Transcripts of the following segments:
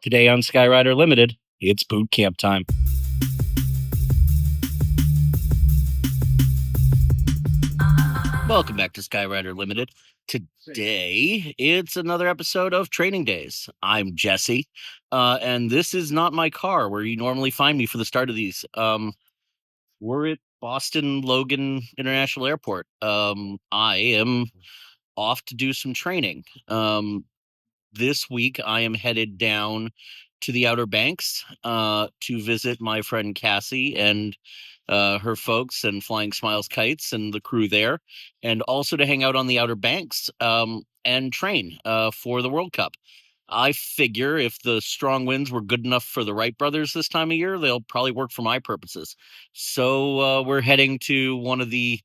Today on Skyrider Limited, it's boot camp time. Welcome back to Skyrider Limited. Today, it's another episode of Training Days. I'm Jesse, and this is not my car where you normally find me for the start of these. We're at Boston Logan International Airport. I am off to do some training. This week, I am headed down to the Outer Banks to visit my friend Cassie and her folks and Flying Smiles Kites and the crew there, and also to hang out on the Outer Banks and train for the World Cup. I figure if the strong winds were good enough for the Wright brothers this time of year, they'll probably work for my purposes. So we're heading to one of the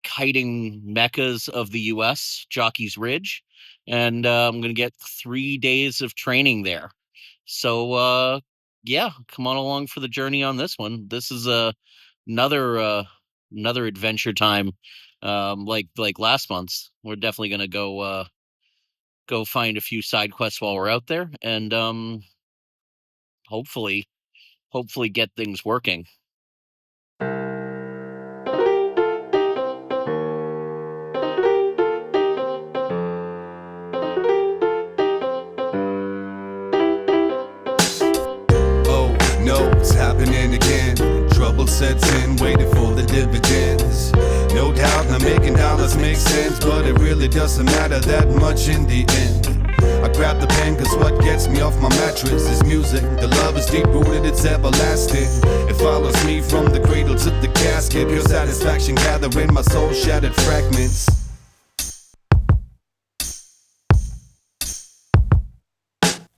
kiting meccas of the U.S., Jockey's Ridge, and I'm going to get 3 days of training there. So yeah, come on along for the journey on this one. This is another adventure time, like last month's. We're definitely going to go find a few side quests while we're out there, and hopefully get things working. It's happening again. Trouble sets in, waiting for the dividends. No doubt, not making dollars make sense, but it really doesn't matter that much in the end. I grab the pen, cause what gets me off my mattress is music. The love is deep rooted, it's everlasting. It follows me from the cradle to the casket. Pure satisfaction gathering my soul shattered fragments.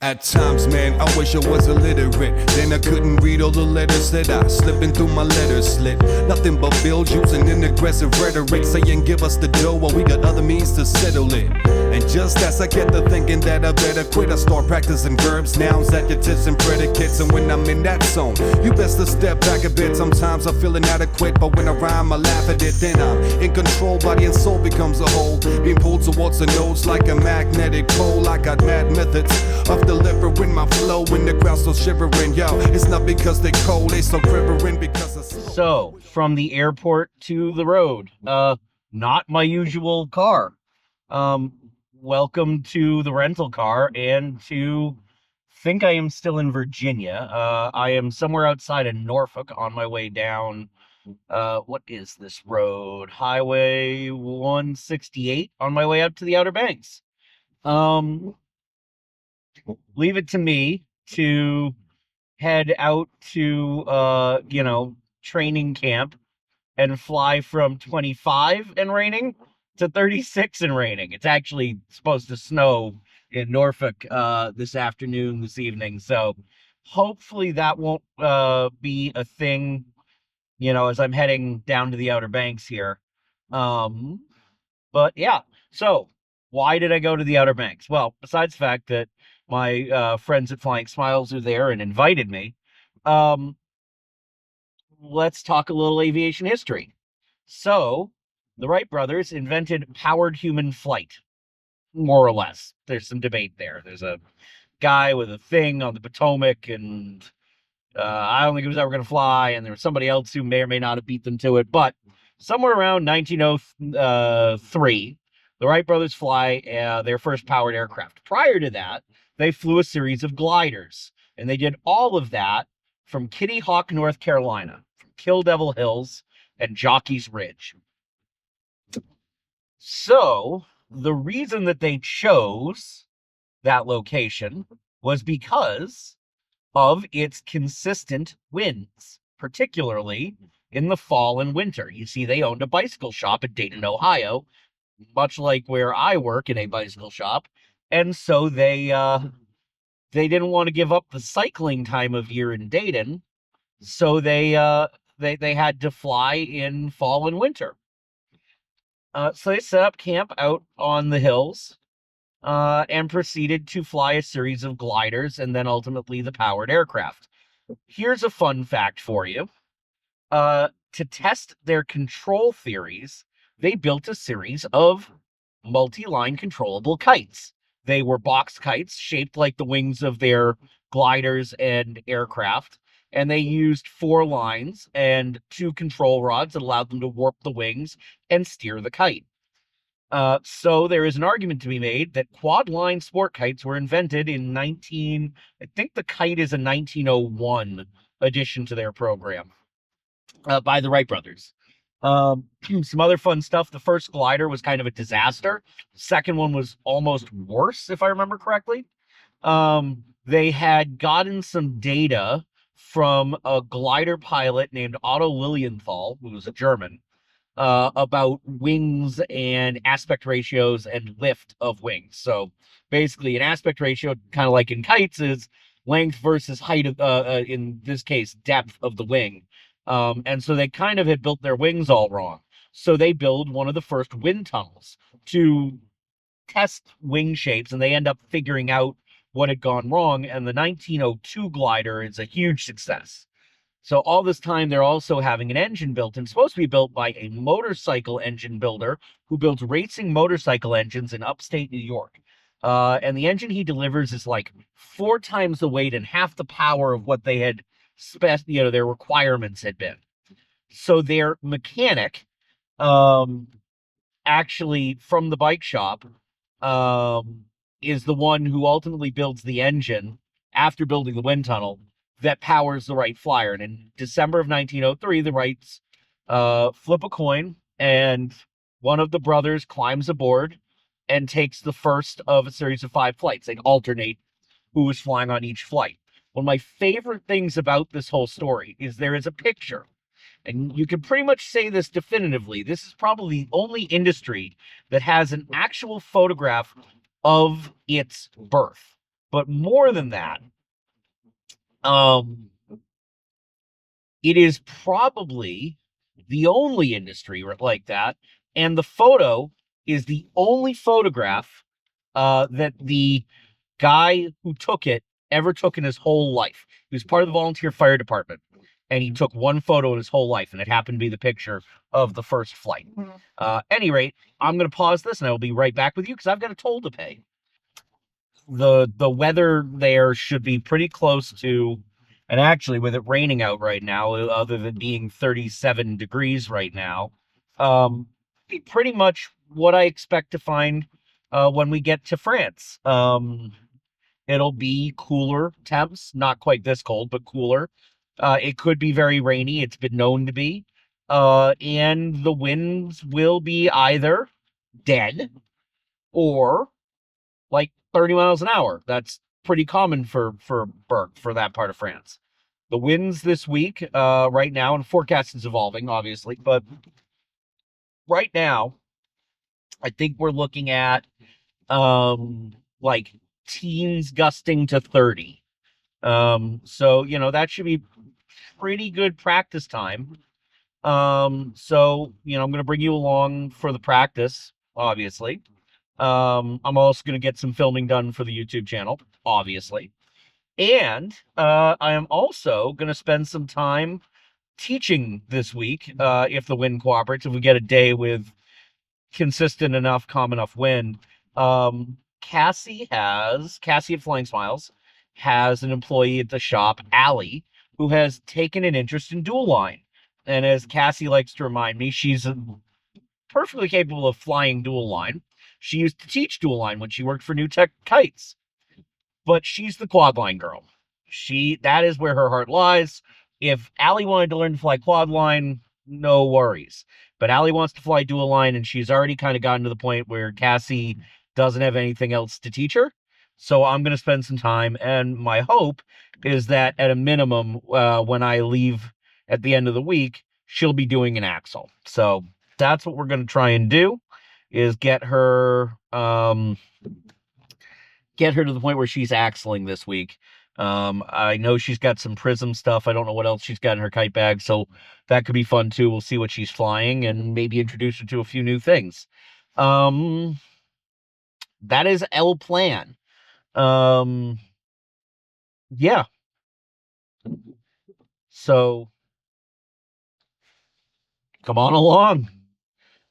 At times, man, I wish I was illiterate. Then I couldn't read all the letters that I slipping through my letter slit. Nothing but bills using an aggressive rhetoric, saying give us the dough while we got other means to settle it. And just as I get to thinking that I better quit, I start practicing verbs, nouns, adjectives, and predicates. And when I'm in that zone, you best to step back a bit. Sometimes I'm feeling inadequate, but when I rhyme, I laugh at it. Then I'm in control, body and soul becomes a whole, being pulled towards the notes like a magnetic pole. I got mad methods of delivering my flow when the crowd's still shivering. Yo, it's not because they cold, they so quivering because of slow. So, from the airport to the road, not my usual car. Welcome to the rental car, and to think I am still in Virginia. I am somewhere outside of Norfolk on my way down. What is this road? Highway 168 on my way up to the Outer Banks. Leave it to me to head out to, training camp and fly from 25 and raining to 36 and raining. It's actually supposed to snow in Norfolk this evening. So hopefully that won't be a thing, as I'm heading down to the Outer Banks here. But yeah, so why did I go to the Outer Banks? Well, besides the fact that my friends at Flying Smiles are there and invited me, let's talk a little aviation history. So, the Wright brothers invented powered human flight, more or less. There's some debate there. There's a guy with a thing on the Potomac, and I don't think it was ever going to fly, and there was somebody else who may or may not have beat them to it, but somewhere around 1903, the Wright brothers fly their first powered aircraft. Prior to that, they flew a series of gliders, and they did all of that from Kitty Hawk, North Carolina, from Kill Devil Hills and Jockey's Ridge. So, the reason that they chose that location was because of its consistent winds, particularly in the fall and winter. You see, they owned a bicycle shop at Dayton, Ohio, much like where I work in a bicycle shop, and so they didn't want to give up the cycling time of year in Dayton, so they had to fly in fall and winter. So they set up camp out on the hills and proceeded to fly a series of gliders and then ultimately the powered aircraft. Here's a fun fact for you. To test their control theories, they built a series of multi-line controllable kites. They were box kites shaped like the wings of their gliders and aircraft. And they used 4 lines and 2 control rods that allowed them to warp the wings and steer the kite. So there is an argument to be made that quad line sport kites were invented in I think the kite is a 1901 addition to their program by the Wright brothers. Some other fun stuff. The first glider was kind of a disaster. Second one was almost worse, if I remember correctly. They had gotten some data from a glider pilot named Otto Lilienthal, who was a German, about wings and aspect ratios and lift of wings. So basically, an aspect ratio, kind of like in kites, is length versus height of, in this case, depth of the wing. And so they kind of had built their wings all wrong. So they build one of the first wind tunnels to test wing shapes, and they end up figuring out what had gone wrong. And the 1902 glider is a huge success. So all this time, they're also having an engine built, and supposed to be built by a motorcycle engine builder who builds racing motorcycle engines in upstate New York. And the engine he delivers is like 4 times the weight and half the power of what they had their requirements had been. So their mechanic, actually from the bike shop, is the one who ultimately builds the engine after building the wind tunnel that powers the Wright Flyer. And in December of 1903, the Wrights flip a coin, and one of the brothers climbs aboard and takes the first of a series of 5 flights. They alternate who was flying on each flight. One of my favorite things about this whole story is there is a picture, and you can pretty much say this definitively. This is probably the only industry that has an actual photograph of its birth. But more than that, it is probably the only industry like that, and the photo is the only photograph that the guy who took it ever took in his whole life. He was part of the volunteer fire department, and he took one photo in his whole life, and it happened to be the picture of the first flight. Any rate, I'm going to pause this, and I will be right back with you because I've got a toll to pay. The weather there should be pretty close to, and actually with it raining out right now, other than being 37 degrees right now, be pretty much what I expect to find when we get to France. It'll be cooler temps, not quite this cold, but cooler. It could be very rainy. It's been known to be. And the winds will be either dead or like 30 miles an hour. That's pretty common for Berck, for that part of France. The winds this week, right now, and forecast is evolving, obviously, but right now, I think we're looking at like teens gusting to 30. So, that should be pretty good practice time. So, I'm going to bring you along for the practice, obviously. I'm also going to get some filming done for the YouTube channel, obviously. And I am also going to spend some time teaching this week, if the wind cooperates, if we get a day with consistent enough, calm enough wind. Cassie at Flying Smiles has an employee at the shop, Allie, who has taken an interest in dual line. And as Cassie likes to remind me, she's perfectly capable of flying dual line. She used to teach dual line when she worked for New Tech Kites. But she's the quad line girl. That is where her heart lies. If Allie wanted to learn to fly quad line, no worries. But Allie wants to fly dual line, and she's already kind of gotten to the point where Cassie doesn't have anything else to teach her. So I'm going to spend some time, and my hope is that at a minimum, when I leave at the end of the week, she'll be doing an axle. So that's what we're going to try and do, is get her to the point where she's axling this week. I know she's got some prism stuff. I don't know what else she's got in her kite bag, so that could be fun too. We'll see what she's flying and maybe introduce her to a few new things. That is El Plan. Yeah. So come on along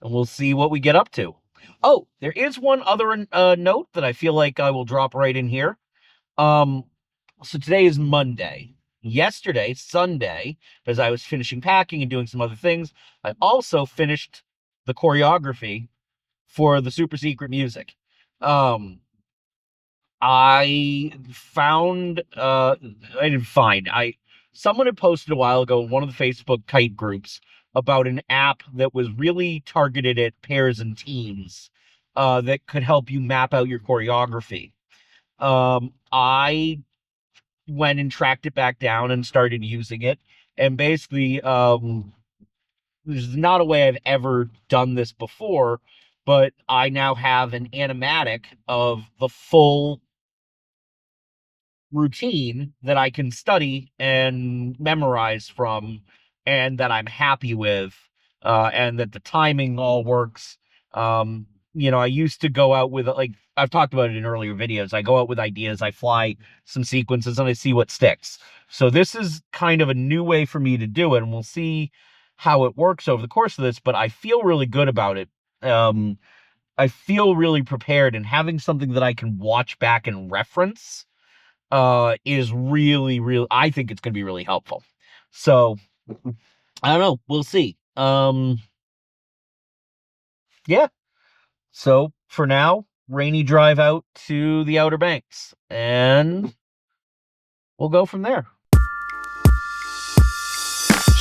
and we'll see what we get up to. Oh, there is one other note that I feel like I will drop right in here. Um, so today is Monday. Yesterday, Sunday, as I was finishing packing and doing some other things, I also finished the choreography for the super secret music. Um, I found I didn't find I someone had posted a while ago in one of the Facebook kite groups about an app that was really targeted at pairs and teams that could help you map out your choreography. I went and tracked it back down and started using it, and basically there's not a way I've ever done this before, but I now have an animatic of the full routine that I can study and memorize from, and that I'm happy with, and that the timing all works. I used to go out with, like, I've talked about it in earlier videos. I go out with ideas, I fly some sequences, and I see what sticks. So this is kind of a new way for me to do it, and we'll see how it works over the course of this, but I feel really good about it. I feel really prepared, and having something that I can watch back and reference is really, I think it's going to be really helpful. So I don't know, we'll see. Yeah. So for now, rainy drive out to the Outer Banks, and we'll go from there.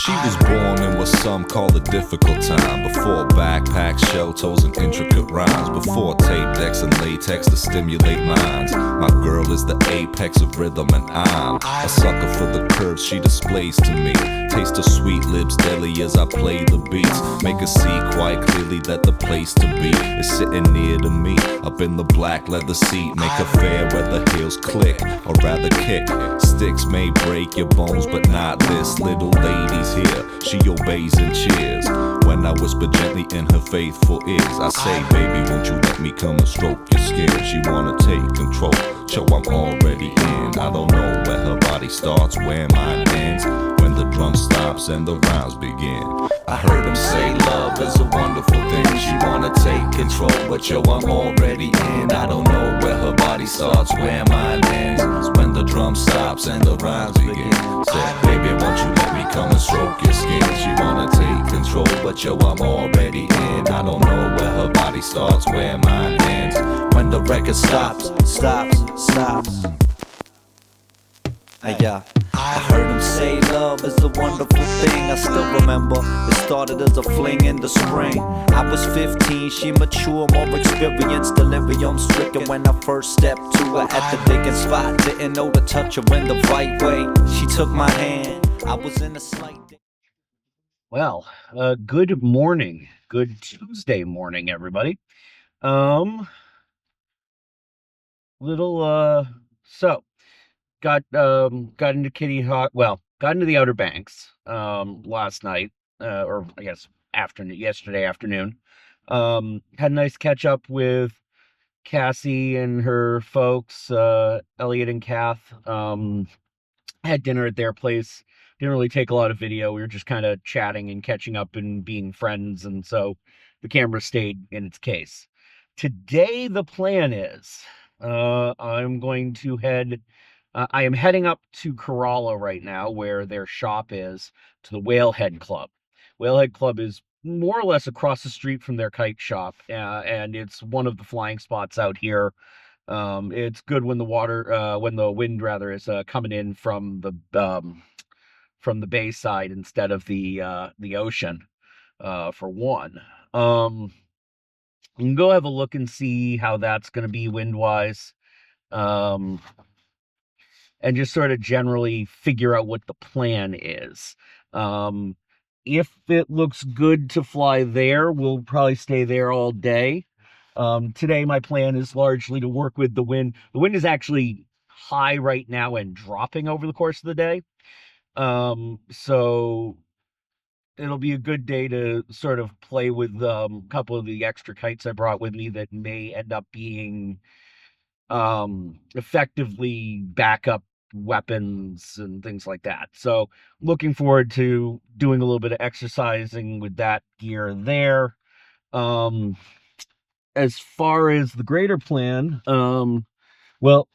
She was born in what some call a difficult time. Before backpacks, shell toes, and intricate rhymes. Before tape decks and latex to stimulate minds. My girl is the apex of rhythm, and I'm a sucker for the curves she displays to me. Taste her sweet lips daily as I play the beats. Make her see quite clearly that the place to be is sitting near to me, up in the black leather seat. Make her fair where the heels click, or rather kick. Sticks may break your bones, but not this little lady's here. She obeys and cheers when I whisper gently in her faithful ears. I say, baby, won't you let me come and stroke your skin? She wanna take control, so I'm already in. I don't know where her body starts, where mine ends. When the drum stops and the rhymes begin. I heard him say love is a wonderful thing. She wanna take control, but yo, I'm already in. I don't know where her body starts, where mine ends. When the drum stops and the rhymes begin. Said, baby, won't you let me come and stroke your skin? She wanna take control, but yo, I'm already in. I don't know where her body starts, where mine ends. When the record stops. Yeah, I heard him say love is a wonderful thing. I still remember it started as a fling in the spring. I was 15, she mature, more experienced, delirium stricken when I first stepped to her at the digging spot. Didn't know to touch her in the right way. She took my hand, I was in a slight. Well, good morning, good Tuesday morning, everybody. So got into Kitty Hawk. Well, got into the Outer Banks last night, or I guess yesterday afternoon. Had a nice catch up with Cassie and her folks, Elliot and Kath. Had dinner at their place. Didn't really take a lot of video. We were just kind of chatting and catching up and being friends, and so the camera stayed in its case. Today the plan is I'm going to I am heading up to Kerala right now, where their shop is, to the Whalehead Club. Whalehead Club is more or less across the street from their kite shop, and it's one of the flying spots out here. It's good when when the wind rather is coming in from the bay side instead of the ocean, for one. You can go have a look and see how that's going to be wind wise. And just sort of generally figure out what the plan is. If it looks good to fly there, we'll probably stay there all day. Today, my plan is largely to work with the wind. The wind is actually high right now and dropping over the course of the day. So it'll be a good day to sort of play with a couple of the extra kites I brought with me that may end up being effectively backup weapons and things like that. So looking forward to doing a little bit of exercising with that gear there. as far as the greater plan, well,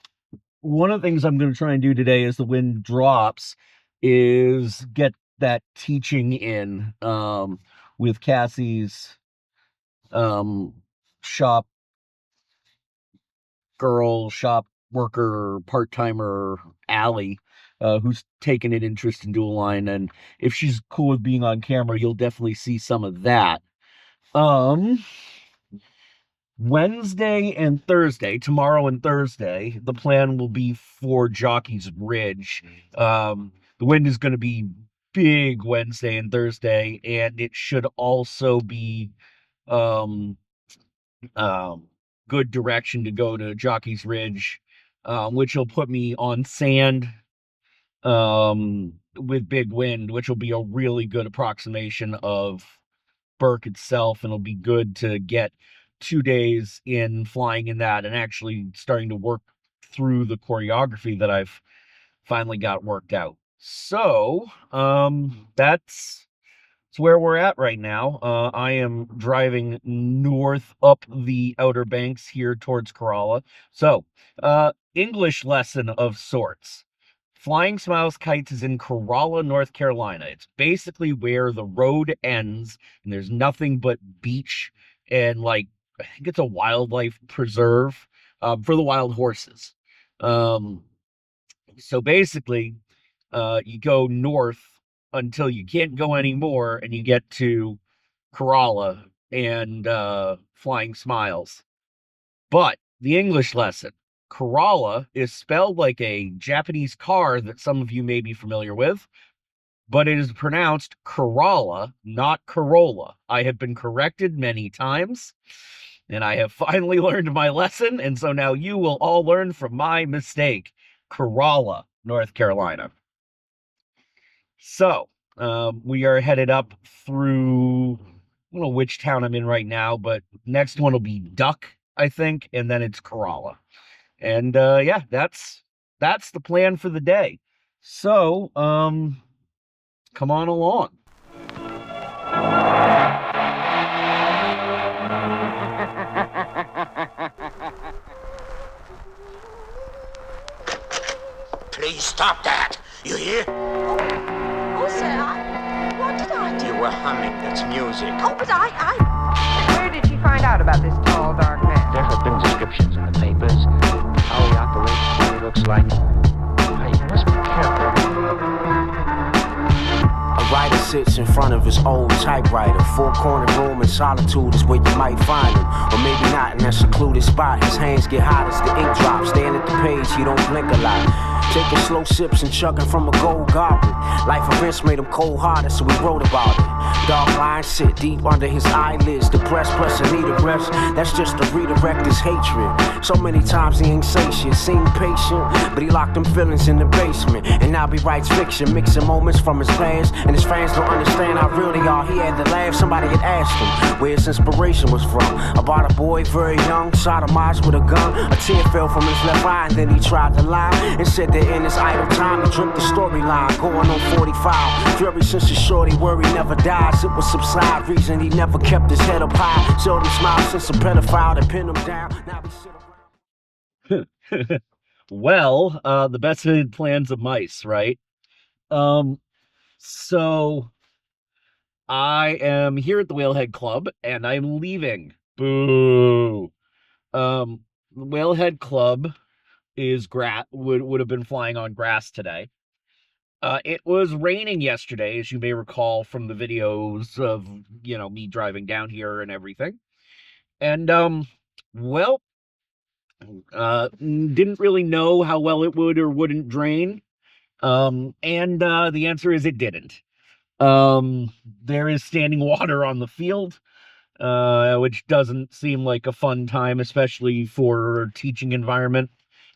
one of the things I'm going to try and do today as the wind drops is get that teaching in with Cassie's um, shop girl, shop worker, part timer, Allie, who's taken an interest in dual line. And if she's cool with being on camera, you'll definitely see some of that. Um, Wednesday and Thursday, tomorrow and Thursday, the plan will be for Jockey's Ridge. The wind is going to be big Wednesday and Thursday, and it should also be um, um, good direction to go to Jockey's Ridge, which will put me on sand with big wind, which will be a really good approximation of Berck itself, and it'll be good to get 2 days in flying in that and actually starting to work through the choreography that I've finally got worked out. So, that's where we're at right now. I am driving north up the Outer Banks here towards Corolla. So, English lesson of sorts. Flying Smiles Kites is in Corolla, North Carolina. It's basically where the road ends, and there's nothing but beach and, like, I think it's a wildlife preserve for the wild horses. Um, so basically, you go north until you can't go anymore, and you get to Corolla and Flying Smiles. But the English lesson, Corolla is spelled like a Japanese car that some of you may be familiar with, but it is pronounced Corolla, not Corolla. I have been corrected many times, and I have finally learned my lesson, and so now you will all learn from my mistake. Corolla, North Carolina. So, we are headed up through, I don't know which town I'm in right now, but next one will be Duck, I think, and then it's Corolla. And yeah, that's the plan for the day. So, come on along. Please stop that. You hear? Oh, sir, what did I do? You were humming. That's music. Oh, but I... Where did she find out about this tall, dark man? There have been descriptions in the papers. How he operates, what he looks like. You must be careful. A writer sits in front of his old typewriter. Four-cornered room in solitude is where you might find him. Or maybe not in that secluded spot. His hands get hot as the ink drops. Staring at the page, he don't blink a lot. Taking slow sips and chugging from a gold goblet. Life events made him cold-hearted, so he wrote about it. Dark lines sit deep under his eyelids. Depressed plus a need of rest. That's just to redirect his hatred. So many times he ain't say shit. Seemed patient, but he locked them feelings in the basement. And now he writes fiction, mixing moments from his past. And his fans don't understand how real they are. He had to laugh. Somebody had asked him where his inspiration was from. About a boy very young, sodomized with a gun. A tear fell from his left eye, and then he tried to lie and said that in his idle time he dreamt the storyline going on 45. Fury since his shorty worry never dies. It would subside. Reason he never kept his head up high. Seldom smiled since a pedophile that pinned him down. Now we sit around. Well, the best laid plans of mice, right? So I am here at the Whalehead Club, and I'm leaving. Boo. The Whalehead Club is would have been flying on grass today. It was raining yesterday, as you may recall from the videos of, me driving down here and everything. And, well, didn't really know how well it would or wouldn't drain. And the answer is it didn't. There is standing water on the field, which doesn't seem like a fun time, especially for a teaching environment.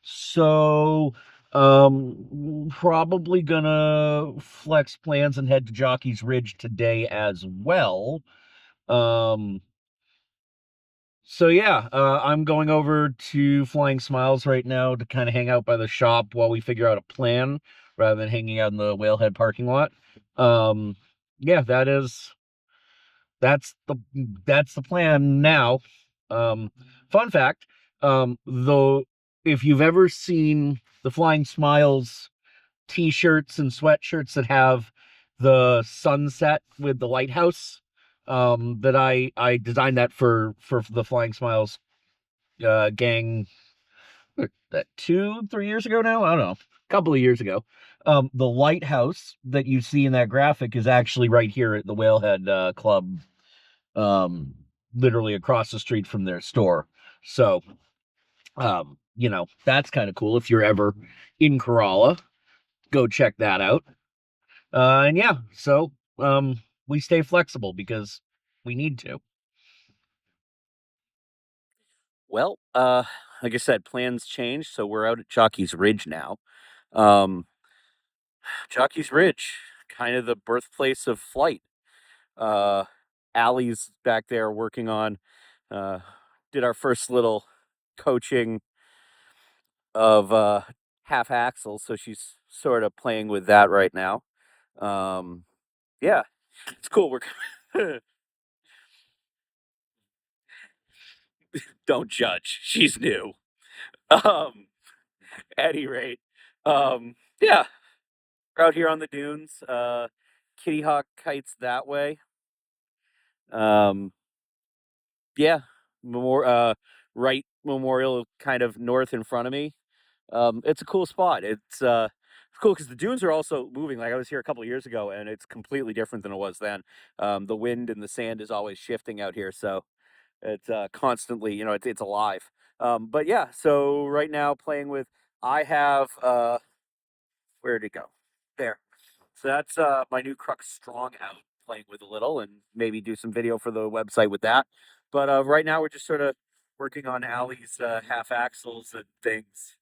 So, probably gonna flex plans and head to Jockey's Ridge today as well. So yeah, I'm going over to Flying Smiles right now to kind of hang out by the shop while we figure out a plan rather than hanging out in the Whalehead parking lot. Yeah, that's the plan now. Fun fact, though, if you've ever seen the Flying Smiles t-shirts and sweatshirts that have the sunset with the lighthouse, that I designed that for the Flying Smiles gang, that 2-3 years ago now, I don't know, a couple of years ago. The lighthouse that you see in that graphic is actually right here at the Whalehead Club, literally across the street from their store. So that's kind of cool. If you're ever in Corolla, go check that out. And yeah, so we stay flexible because we need to. Well, like I said, plans changed, so we're out at Jockey's Ridge now. Um, Jockey's Ridge, kind of the birthplace of flight. Allie's back there working on, did our first little coaching of half axles, so she's sort of playing with that right now. Yeah, it's cool. We're don't judge. She's new. Um, at any rate, yeah, we're out here on the dunes. Kitty Hawk kites that way. Yeah, Wright Memorial kind of north in front of me. It's a cool spot. It's cool because the dunes are also moving. Like I was here a couple of years ago, and it's completely different than it was then. The wind and the sand is always shifting out here, so it's constantly, it's alive. But yeah, so right now playing with, I have where'd it go? There. So that's my new Crux Strong out, playing with a little, and maybe do some video for the website with that. But right now we're just sort of working on Allie's half axles and things.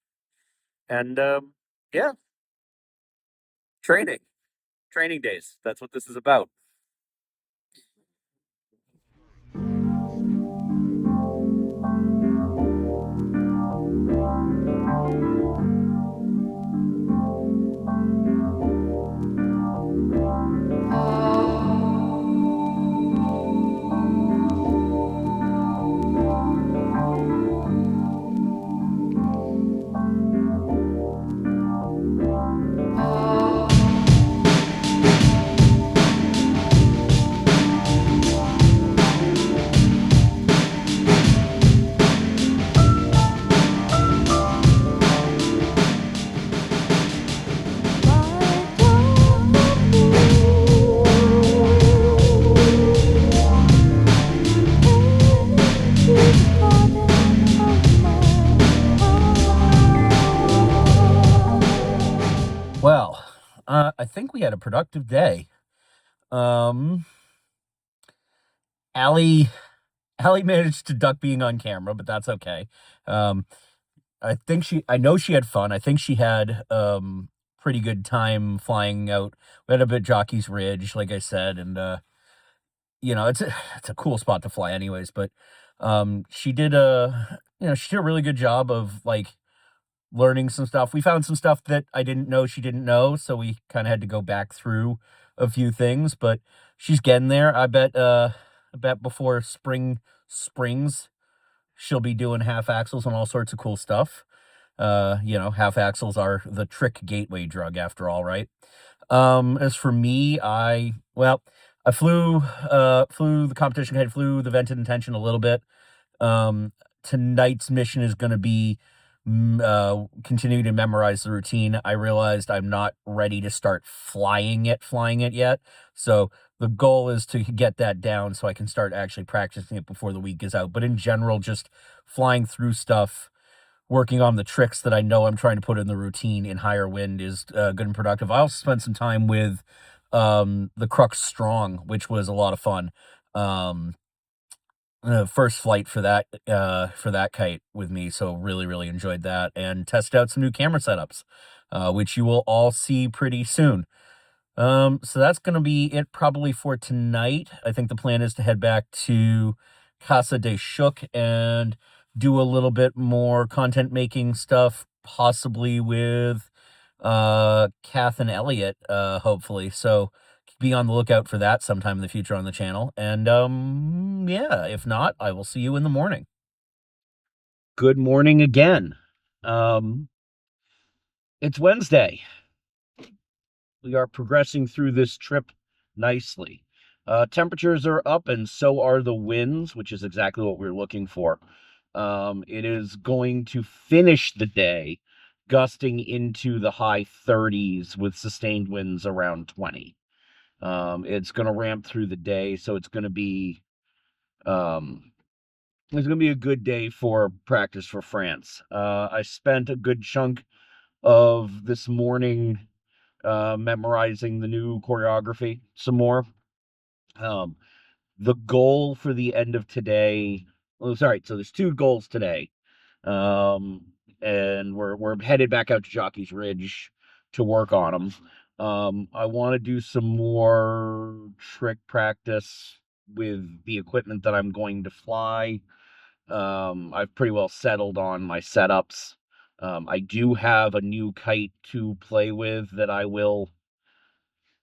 And yeah, training days. That's what this is about. Well, I think we had a productive day. Allie managed to duck being on camera, but that's okay. I know she had fun. I think she had pretty good time flying out. We had a bit Jockey's Ridge, like I said, and it's a cool spot to fly anyways, but she did a really good job of like learning some stuff. We found some stuff that I didn't know she didn't know, so we kind of had to go back through a few things, but she's getting there. I bet before springs she'll be doing half axles and all sorts of cool stuff. Half axles are the trick gateway drug after all, right? As for me, I flew the competition head, flew the vented intention a little bit. Tonight's mission is going to be continuing to memorize the routine. I realized I'm not ready to start flying it yet. So the goal is to get that down so I can start actually practicing it before the week is out. But in general, just flying through stuff, working on the tricks that I know I'm trying to put in the routine in higher wind is good and productive. I also spent some time with the Crux Strong, which was a lot of fun. First flight for that kite with me, so really enjoyed that, and tested out some new camera setups, which you will all see pretty soon. So that's gonna be it probably for tonight. I think the plan is to head back to Casa de Shook and do a little bit more content making stuff, possibly with Kath and Elliot, hopefully. So be on the lookout for that sometime in the future on the channel. And yeah, if not, I will see you in the morning. Good morning again. It's Wednesday. We are progressing through this trip nicely. Temperatures are up and so are the winds, which is exactly what we're looking for. It is going to finish the day gusting into the high 30s with sustained winds around 20. It's going to ramp through the day, so um, it's going to be a good day for practice for France. I spent a good chunk of this morning memorizing the new choreography some more. Um, the goal for the end of today. Oh, sorry. So there's two goals today, um, and we're headed back out to Jockey's Ridge to work on them. I want to do some more trick practice with the equipment that I'm going to fly. I've pretty well settled on my setups. I do have a new kite to play with that I will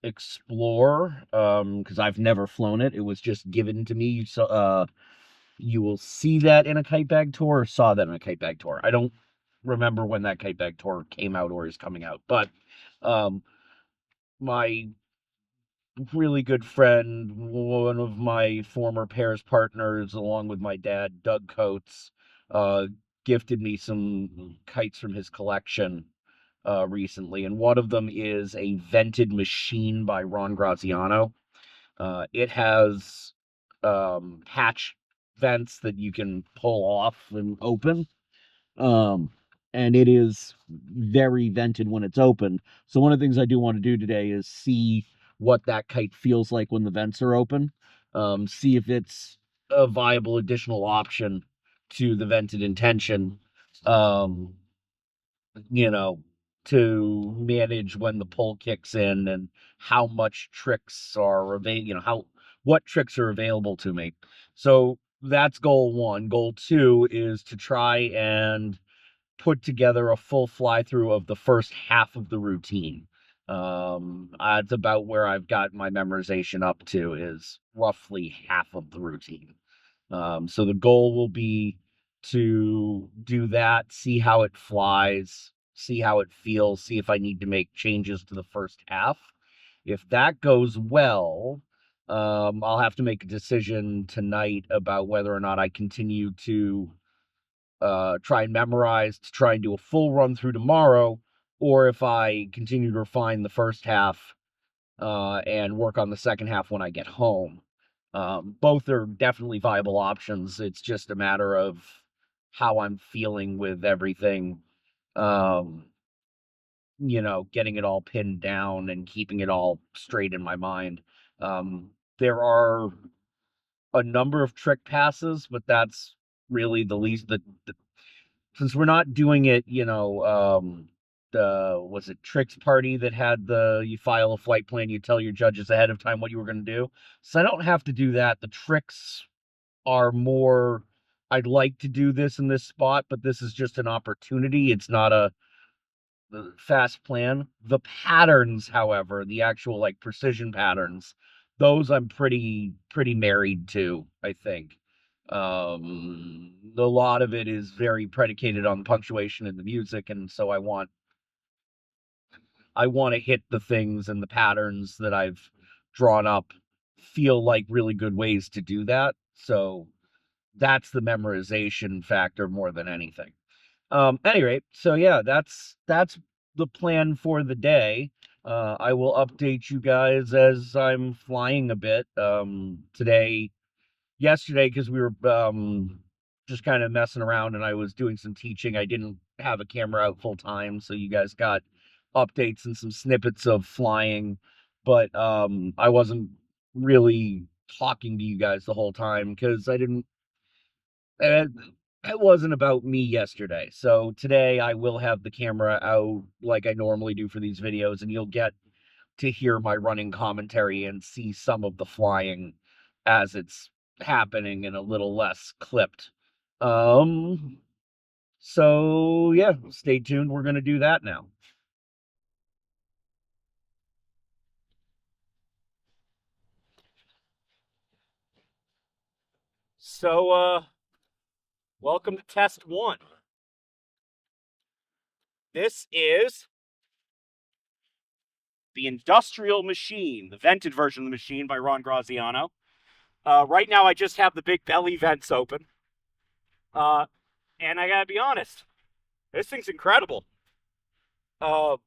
explore because I've never flown it. It was just given to me. So you will see that in a kite bag tour or saw that in a kite bag tour. I don't remember when that kite bag tour came out or is coming out, but um my really good friend, one of my former pairs partners, along with my dad, Doug Coates, uh, gifted me some kites from his collection recently, and one of them is a vented machine by Ron Graziano. It has hatch vents that you can pull off and open. Um, and it is very vented when it's open. So one of the things I do want to do today is see what that kite feels like when the vents are open. See if it's a viable additional option to the vented intention. Um, you know, to manage when the pull kicks in and how much tricks are available, how what tricks are available to me. So that's goal one. Goal two is to try and put together a full fly through of the first half of the routine. That's about where I've got my memorization up to, is roughly half of the routine. So the goal will be to do that, see how it flies, see how it feels, see if I need to make changes to the first half. If that goes well, I'll have to make a decision tonight about whether or not I continue to try and memorize to try and do a full run through tomorrow, or if I continue to refine the first half and work on the second half when I get home. Both are definitely viable options. It's just a matter of how I'm feeling with everything. Um, getting it all pinned down and keeping it all straight in my mind. There are a number of trick passes, but that's really the least. The since we're not doing it, the was it Tricks Party that had the you file a flight plan, you tell your judges ahead of time what you were going to do. So I don't have to do that. The tricks are more, I'd like to do this in this spot, but this is just an opportunity. It's not a fast plan. The patterns, however, the actual like precision patterns, those I'm pretty married to, I think. A lot of it is very predicated on the punctuation and the music, and so I want to hit the things and the patterns that I've drawn up feel like really good ways to do that. So that's the memorization factor more than anything. Anyway, so yeah, that's the plan for the day. I will update you guys as I'm flying a bit. Yesterday, because we were just kind of messing around and I was doing some teaching. I didn't have a camera out full time, so you guys got updates and some snippets of flying, but I wasn't really talking to you guys the whole time because I didn't. It, it wasn't about me yesterday. So today I will have the camera out like I normally do for these videos, and you'll get to hear my running commentary and see some of the flying as it's happening and a little less clipped. Um, so yeah, stay tuned. We're gonna do that now. So Welcome to test 1. This is the Industrial Machine, the vented version of the machine by Ron Graziano. Right now, I just have the big belly vents open. And I gotta be honest, this thing's incredible. You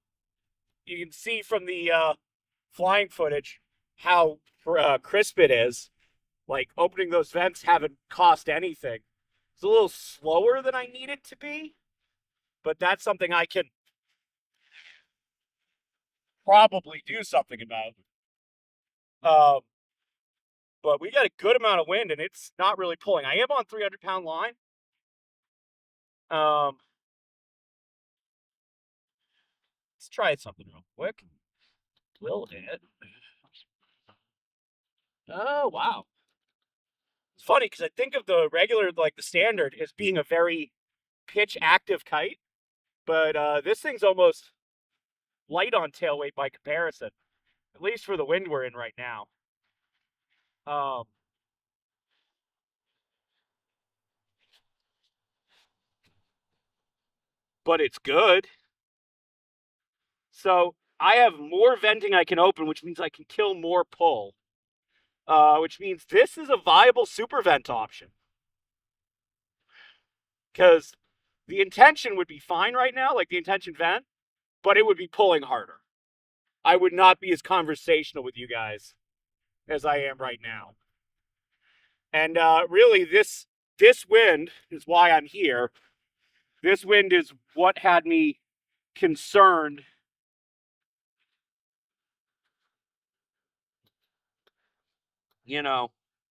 can see from the flying footage how crisp it is. Like, opening those vents haven't cost anything. It's a little slower than I need it to be, but that's something I can probably do something about. But we got a good amount of wind, and it's not really pulling. I am on 300-pound line. Let's try something real quick. Will it? Oh, wow. It's funny because I think of the regular, like the standard, as being a very pitch-active kite. But this thing's almost light on tail weight by comparison, at least for the wind we're in right now. But it's good. So I have more venting I can open, which means I can kill more pull. Which means this is a viable super vent option. Because the intention would be fine right now, like the intention vent, but it would be pulling harder. I would not be as conversational with you guys as I am right now. And really, this wind is why I'm here. This wind is what had me concerned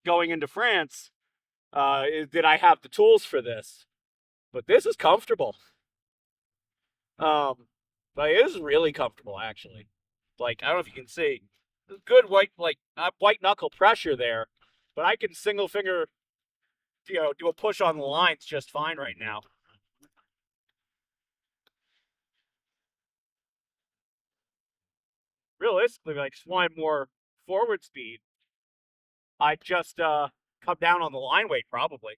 going into France, did I have the tools for this? But this is comfortable. But it is really comfortable, actually. Like, I don't know if you can see. Good white knuckle pressure there. But I can single finger, do a push on the lines just fine right now. Realistically, like, just wanted more forward speed, I'd just come down on the line weight, probably.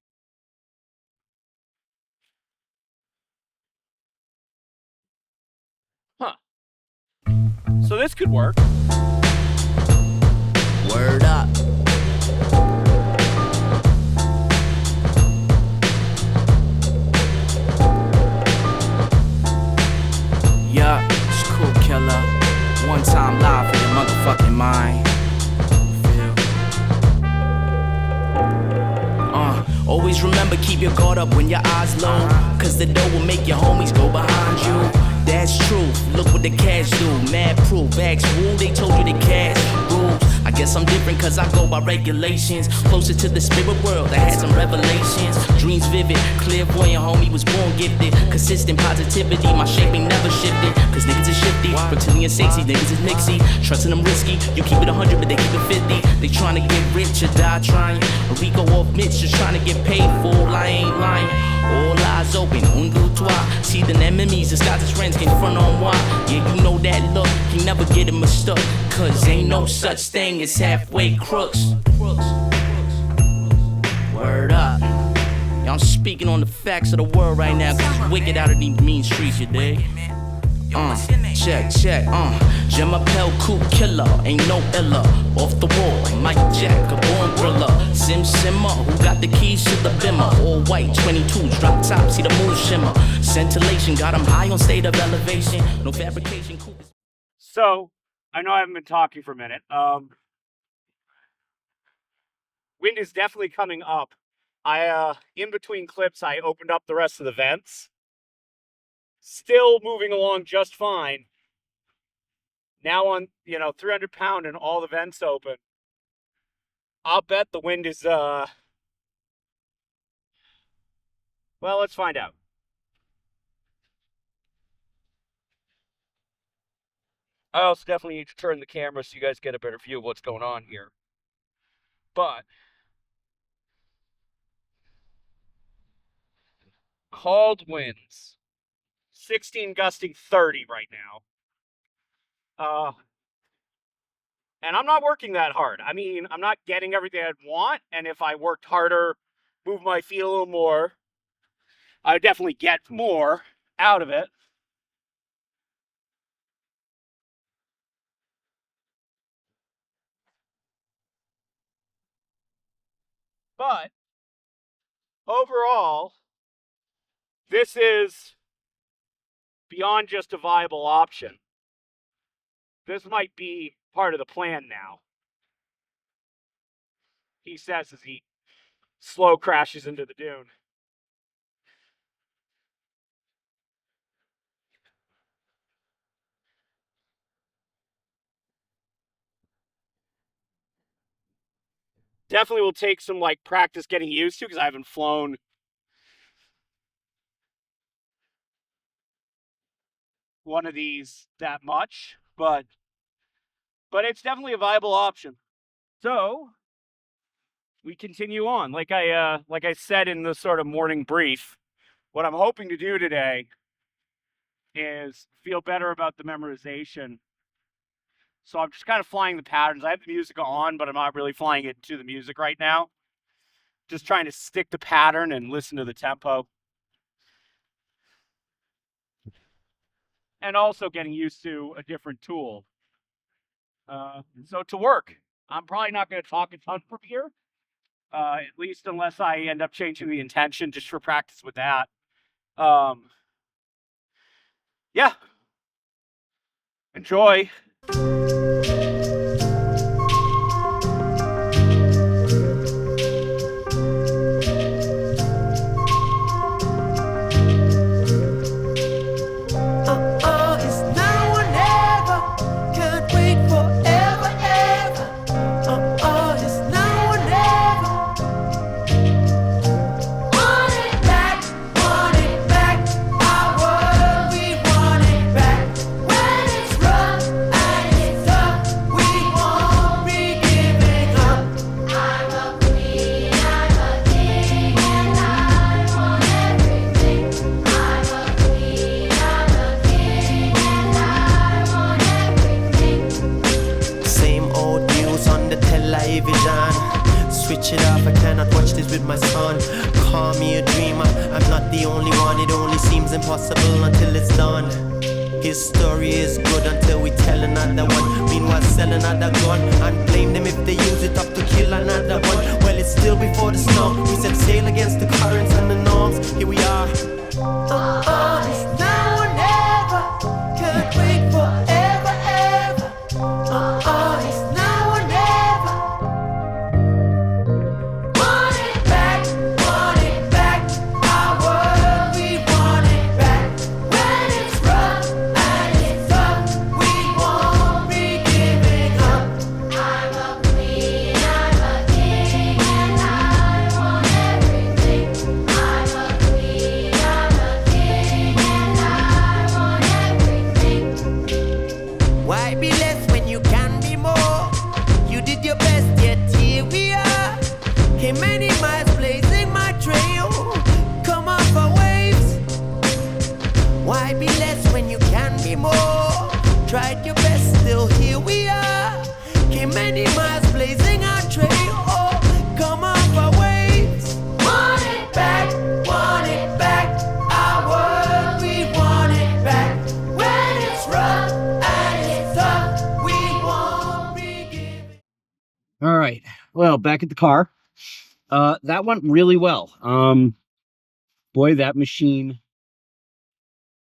Huh. So this could work. Word up. Yeah, it's cool, killer. One time live for your motherfucking mind. Always remember, keep your guard up when your eyes low, cause the dough will make your homies go behind you. That's true, look what the cash do. Mad proof, bags rule, they told you the cash rules. I guess I'm different cause I go by regulations. Closer to the spirit world, I had some revelations. Dreams vivid, clairvoyant, homie was born gifted. Consistent positivity, my shaping never shifted. Cause niggas is shifty, reptilian safety, niggas is mixy. Trusting them risky, you keep it 100 but they keep it 50. They trying to get rich or die trying. A Rico off Mitch just trying to get paid for, I ain't lying. All eyes open, un, deux, trois. See the enemies, disguise as friends, can't front on why. Yeah, you know that look, you never get it mistook. Cause ain't no such thing as halfway crooks. Word up. Yeah, I'm speaking on the facts of the world right now, cause it's wicked out of these mean streets, you dig? Check, Je m'appelle cool killer, ain't no illa. Off the wall, Mike Jack, a born thriller. Simmer, who got the keys to the bimmer? All white, 22s, drop top, see the moon shimmer. Scintillation, got him high on state of elevation. No fabrication, cool. So, I know I haven't been talking for a minute. Wind is definitely coming up. In between clips, I opened up the rest of the vents. Still moving along just fine. Now on, 300 pound and all the vents open. I'll bet the wind is, well, let's find out. I also definitely need to turn the camera so you guys get a better view of what's going on here. But called winds. 16 gusting 30 right now. And I'm not working that hard. I mean, I'm not getting everything I'd want. And if I worked harder, moved my feet a little more, I would definitely get more out of it. But overall, this is beyond just a viable option. This might be part of the plan now, he says as he slow crashes into the dune. Definitely will take some like practice getting used to, because I haven't flown one of these that much, but it's definitely a viable option. So we continue on. Like I said in the sort of morning brief, what I'm hoping to do today is feel better about the memorization. So I'm just kind of flying the patterns. I have the music on, but I'm not really flying it to the music right now. Just trying to stick the pattern and listen to the tempo. And also getting used to a different tool. So to work, I'm probably not going to talk a ton from here, at least unless I end up changing the intention just for practice with that. Yeah. Enjoy. Switch it off, I cannot watch this with my son. Call me a dreamer, I'm not the only one. It only seems impossible until it's done. His story is good until we tell another one. Meanwhile sell another gun and blame them if they use it up to kill another one. Well, it's still before the storm. We set sail against the currents and the norms. Here we are. It's now or never. Can't wait forever, ever. It's now or never. Want it back, our world, we want it back. When it's rough and it's tough, we won't be giving up. I'm a queen, I'm a king, and I want everything. I'm a queen, I'm a king, and I want everything. Why be less when you can be more? You did your best, yet here we are. Came many miles blazing my trail. Come off our waves. Why be less when you can be more? Tried your best, still here we are. Came many miles blazing our trail. Oh, come off our waves. Want it back, our world, we want it back. When it's rough and it's tough, we won't be giving. All right. Well, back at the car. That went really well. Boy, that machine,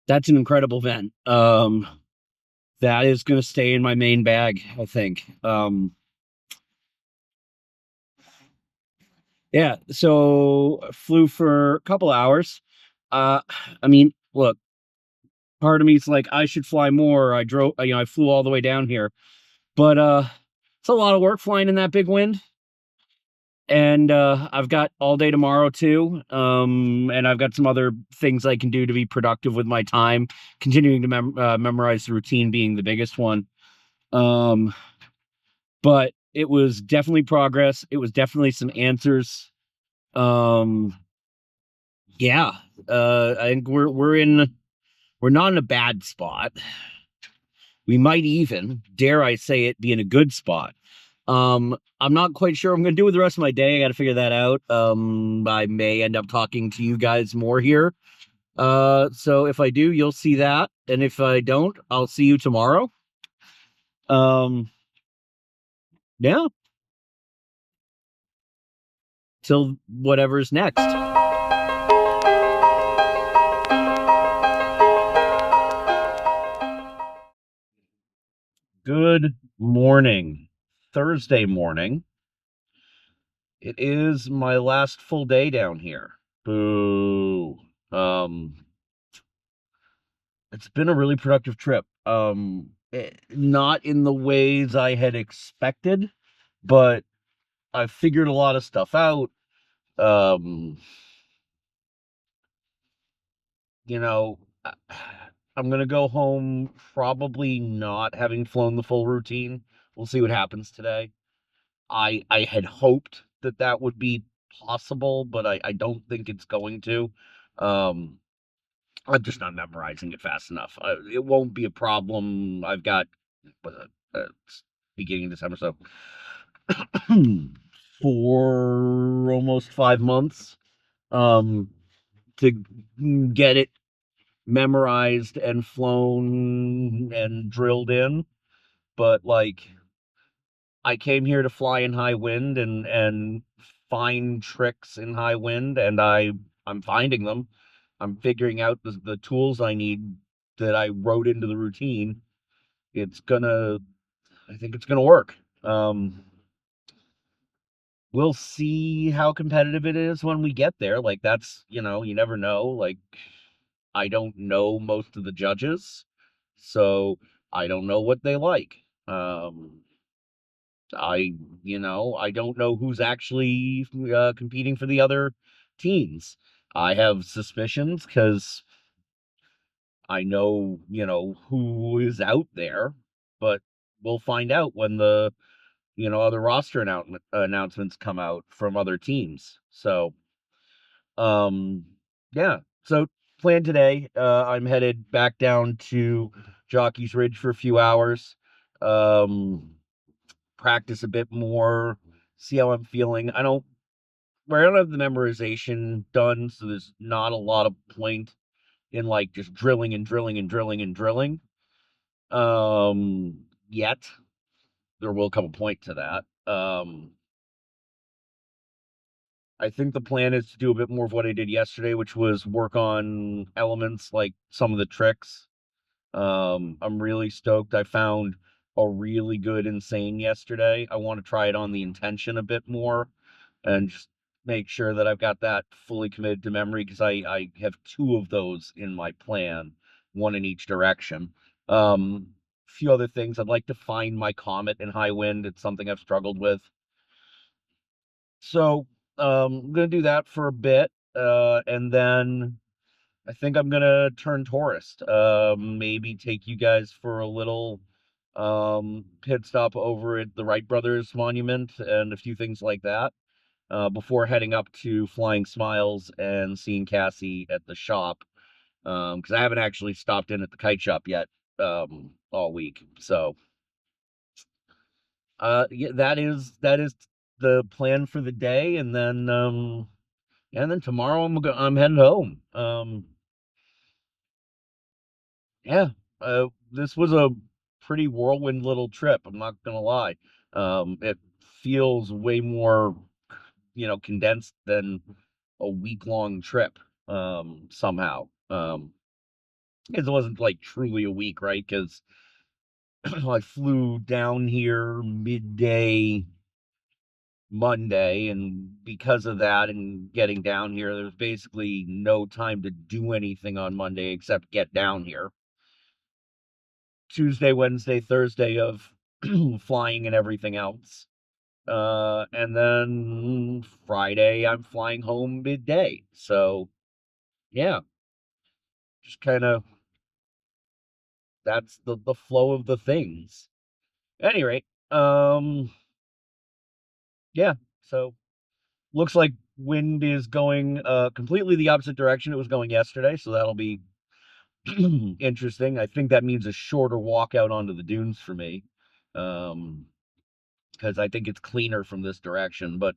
that's an incredible vent. That is going to stay in my main bag, I think. Yeah, so flew for a couple hours. I mean, look, part of me's like, I should fly more. I flew all the way down here. But it's a lot of work flying in that big wind. And I've got all day tomorrow too. And I've got some other things I can do to be productive with my time, continuing to memorize the routine being the biggest one. But it was definitely progress. It was definitely some answers. Yeah, I think we're not in a bad spot. We might even, dare I say it, be in a good spot. I'm not quite sure what I'm gonna do with the rest of my day. I gotta figure that out. I may end up talking to you guys more here. So if I do, you'll see that, and if I don't, I'll see you tomorrow. Yeah, till whatever's next. Good morning. Thursday morning. It is my last full day down here. Boo. It's been a really productive trip. Not in the ways I had expected, but I've figured a lot of stuff out. Um, you know, I- I'm gonna go home probably not having flown the full routine. We'll see what happens today. I had hoped that that would be possible, but I don't think it's going to. Um, I'm just not memorizing it fast enough. It won't be a problem. I've got it's beginning of December, so for almost 5 months um, to get it memorized and flown and drilled in. But like, I came here to fly in high wind and find tricks in high wind, and I'm finding them. I'm figuring out the tools I need that I wrote into the routine. It's gonna, I think it's gonna work. We'll see how competitive it is when we get there. Like, that's, you never know. Like, I don't know most of the judges, so I don't know what they like. I, I don't know who's actually competing for the other teams. I have suspicions because I know, who is out there, but we'll find out when the, other roster announcements come out from other teams. So, um, yeah. So plan today, I'm headed back down to Jockey's Ridge for a few hours. Um, Practice a bit more, see how I'm feeling. I don't have the memorization done, so there's not a lot of point in like just drilling and drilling and drilling and drilling. Yet there will come a point to that. I think the plan is to do a bit more of what I did yesterday, which was work on elements like some of the tricks. I'm really stoked. I found a really good insane yesterday. I want to try it on the intention a bit more and just make sure that I've got that fully committed to memory because I have two of those in my plan, one in each direction. A few other things. I'd like to find my comet in high wind. It's something I've struggled with. So I'm gonna do that for a bit, and then I think I'm gonna turn tourist. Maybe take you guys for a little pit stop over at the Wright Brothers Monument and a few things like that. Before heading up to Flying Smiles and seeing Cassie at the shop, because I haven't actually stopped in at the Kite Shop yet, all week. So, yeah, that is the plan for the day, and then tomorrow I'm heading home. Yeah, this was a pretty whirlwind little trip. I'm not gonna lie. It feels way more, condensed than a week-long trip, somehow. 'Cause it wasn't like truly a week, right? Because I flew down here midday Monday, and because of that and getting down here, there's basically no time to do anything on Monday except get down here. Tuesday, Wednesday, Thursday of flying and everything else. And then Friday, I'm flying home midday. So, yeah, just kind of that's the flow of the things. At any rate, yeah. So looks like wind is going completely the opposite direction it was going yesterday. So that'll be interesting. I think that means a shorter walk out onto the dunes for me. Um, because I think it's cleaner from this direction. But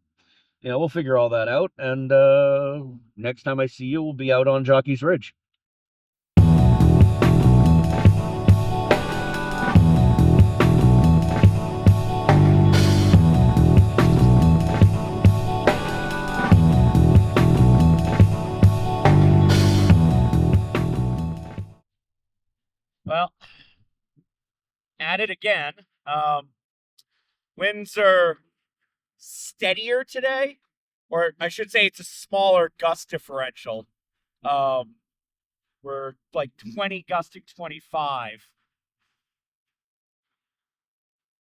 we'll figure all that out. And next time I see you, we'll be out on Jockey's Ridge. Well, at it again. Winds are steadier today, or I should say it's a smaller gust differential. We're like 20 gusting 25.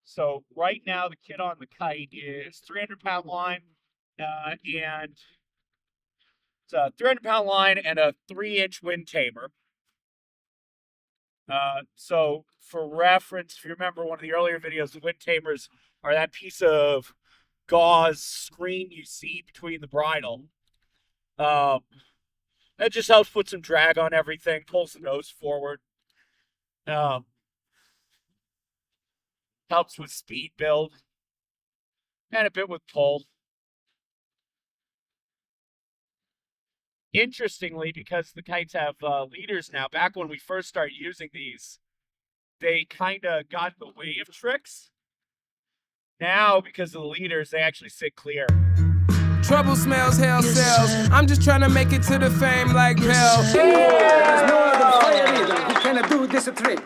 So right now the kid on the kite is 300-pound line, and it's a 300-pound line and a 3-inch wind tamer. So for reference, if you remember one of the earlier videos, the wind tamers are that piece of gauze screen you see between the bridle. That just helps put some drag on everything, pulls the nose forward. Helps with speed build and a bit with pull. Interestingly, because the kites have leaders now, back when we first started using these, they kind of got in the way of tricks. Now, because of the leaders, they actually sit clear. Trouble smells, hell sells. I'm just trying to make it to the fame like Bell. There's no other player either. He cannot do this a trick.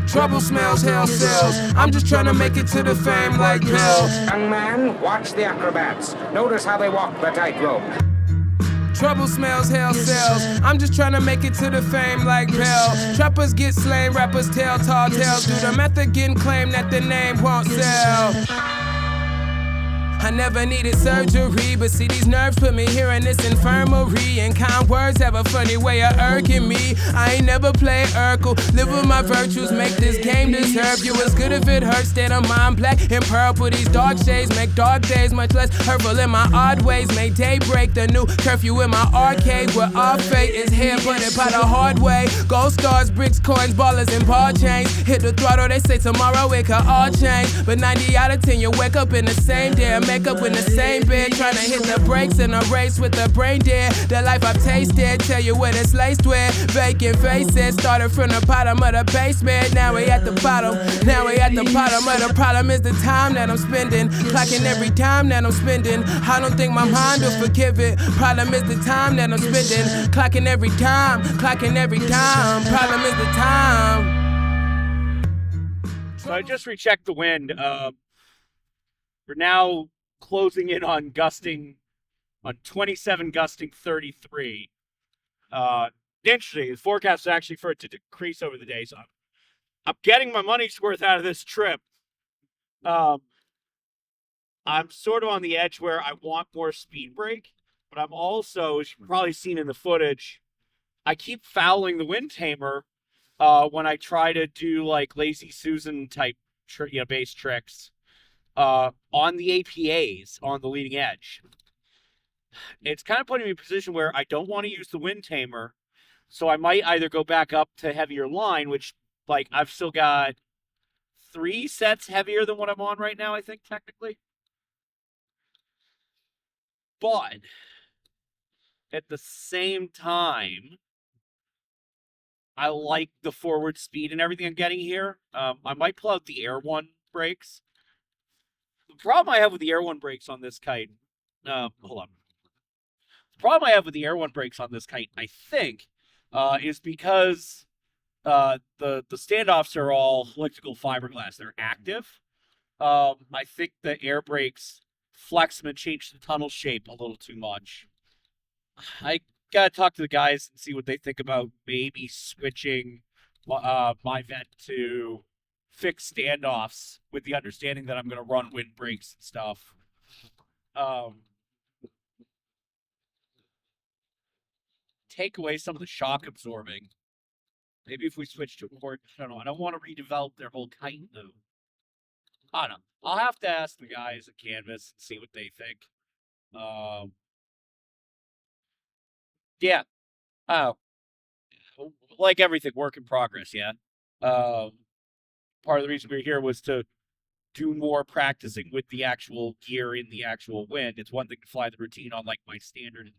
Trouble smells, hell sells. I'm just trying to make it to the fame like Bell. Young man, watch the acrobats. Notice how they walk the tightrope. Trouble smells, hell sells. I'm just trying to make it to the fame like Bell. Trappers get slain, rappers tell tall tales. Do the method getting claimed that the name won't sell. I never needed surgery, but see these nerves put me here in this infirmary. And kind words have a funny way of irking me. I ain't never played Urkel. Live with my virtues, make this game deserve you. It's good if it hurts, state of mind black and purple. These dark shades make dark days much less hurtful in my odd ways. Make daybreak the new curfew in my arcade, where our fate is here, put it by the hard way. Gold stars, bricks, coins, ballers, and ball chains. Hit the throttle, they say tomorrow it could all change. But 90 out of 10, you wake up in the same day. Make up in the same bed, trying to hit the brakes in a race with the brain dead. The life I've tasted, tell you what it's laced with. Vacant faces, started from the bottom of the basement. Now we at the bottom, now we at the bottom of the problem is the time that I'm spending. Clocking every time that I'm spending. I don't think my mind will forgive it. Problem is the time that I'm spending. Clocking every time, clocking every time. Problem is the time. So I just rechecked the wind. We're now closing in on 27 gusting 33. Interesting. The forecast is actually for it to decrease over the day, so I'm getting my money's worth out of this trip. I'm sort of on the edge where I want more speed break, but I'm also, as you've probably seen in the footage, I keep fouling the wind tamer when I try to do like Lazy Susan type base tricks. On the APAs, on the leading edge. It's kind of putting me in a position where I don't want to use the wind tamer, so I might either go back up to heavier line, which, like, I've still got 3 sets heavier than what I'm on right now, I think, technically. But, at the same time, I like the forward speed and everything I'm getting here. I might pull out the Air One brakes. The problem I have with the Air One brakes on this kite, hold on. The problem I have with the Air One brakes on this kite, I think, is because the standoffs are all electrical fiberglass. They're active. I think the air brakes flex them and change the tunnel shape a little too much. I gotta talk to the guys and see what they think about maybe switching my vet to fixed standoffs with the understanding that I'm going to run wind brakes and stuff. Take away some of the shock absorbing. Maybe if we switch to a port, I don't know. I don't want to redevelop their whole kite though. I don't know. I'll have to ask the guys at Canvas and see what they think. Yeah. Oh. Like everything, work in progress, yeah. Part of the reason we were here was to do more practicing with the actual gear in the actual wind. It's one thing to fly the routine on like my standard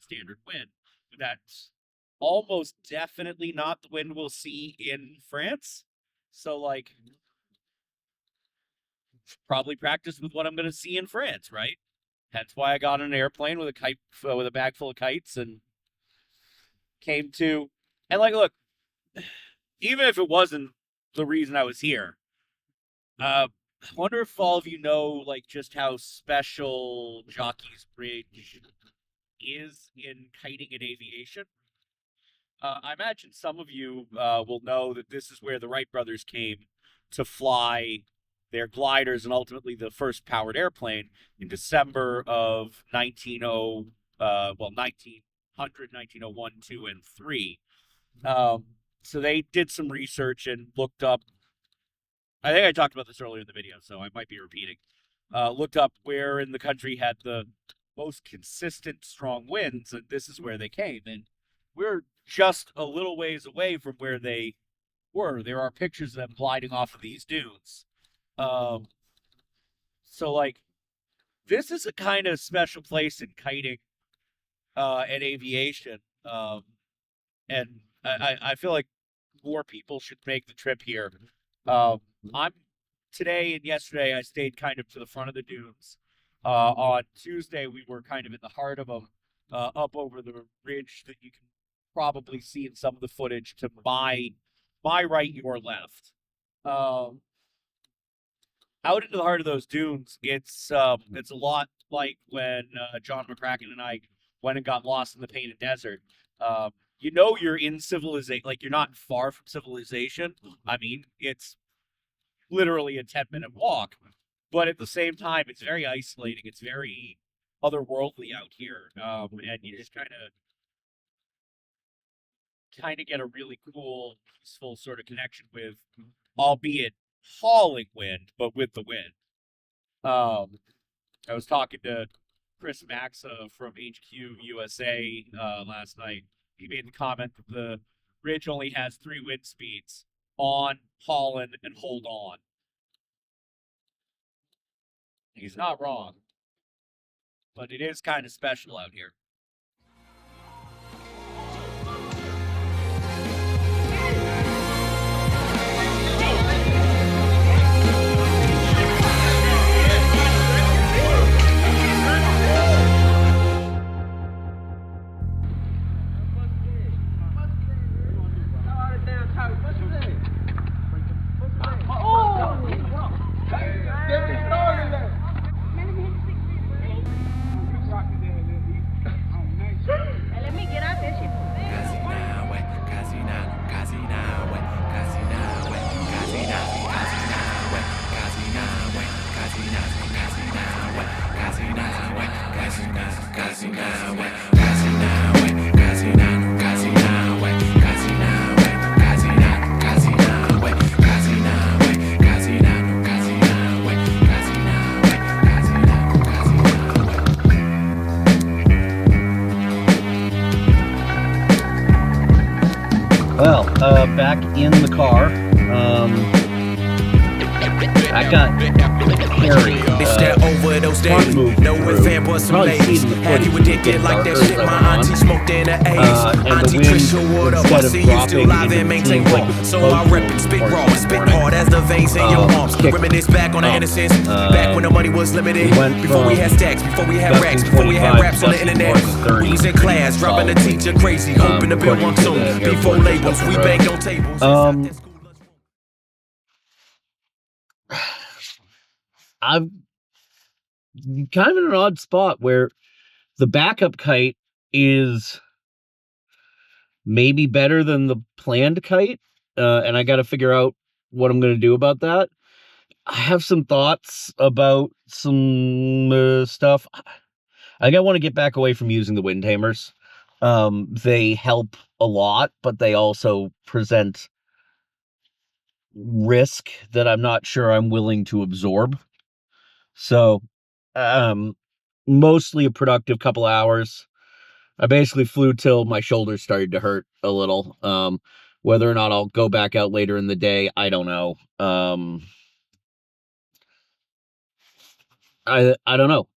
wind, but that's almost definitely not the wind we'll see in France. So like, probably practice with what I'm going to see in France, right? That's why I got on an airplane with a bag full of kites and came to, and like, look, even if it wasn't the reason I was here, I wonder if all of you know, like, just how special Jockey's Bridge is in kiting and aviation. I imagine some of you will know that this is where the Wright brothers came to fly their gliders and ultimately the first powered airplane in December of 1901, 2, and 3. So they did some research and looked up. I think I talked about this earlier in the video, so I might be repeating. Looked up where in the country had the most consistent strong winds, and this is where they came. And we're just a little ways away from where they were. There are pictures of them gliding off of these dunes. So, like, this is a kind of special place in kiting and aviation. And I feel like more people should make the trip here. I'm today and yesterday I stayed kind of to the front of the dunes. On Tuesday we were kind of in the heart of them, up over the ridge that you can probably see in some of the footage to my right, your left. Out into the heart of those dunes, it's a lot like when John McCracken and I went and got lost in the Painted Desert. You know you're in civilization, like you're not far from civilization. I mean, it's literally a 10-minute walk, but at the same time, it's very isolating. It's very otherworldly out here, and you just kind of get a really cool, peaceful sort of connection with, albeit hauling wind, but with the wind. I was talking to Chris Maxa from HQ USA last night. He made the comment that the ridge only has 3 wind speeds: on, haulin, and hold on. He's not wrong, but it is kind of special out here. Let me get out this shit. Well, back in the car. I got Harry. It's that overdose daily. No with fan but some ladies. Had you addicted like that shit my auntie smoked in the 80s. Auntie Trisha would have busted you still live and maintain raw. So I rep it, spit raw, spit hard as the veins in your arms. Reminisce back on the innocence, back when the money was limited. Before we had stacks, before we had racks, before we had raps on the internet. We was in class, dropping the teacher crazy, hoping to build one soon. Before labels, we banged on tables. I'm kind of in an odd spot where the backup kite is maybe better than the planned kite, and I got to figure out what I'm going to do about that. I have some thoughts about some stuff. I want to get back away from using the wind tamers. They help a lot, but they also present risk that I'm not sure I'm willing to absorb. So, mostly a productive couple hours. I basically flew till my shoulders started to hurt a little. Whether or not I'll go back out later in the day, I don't know. I don't know.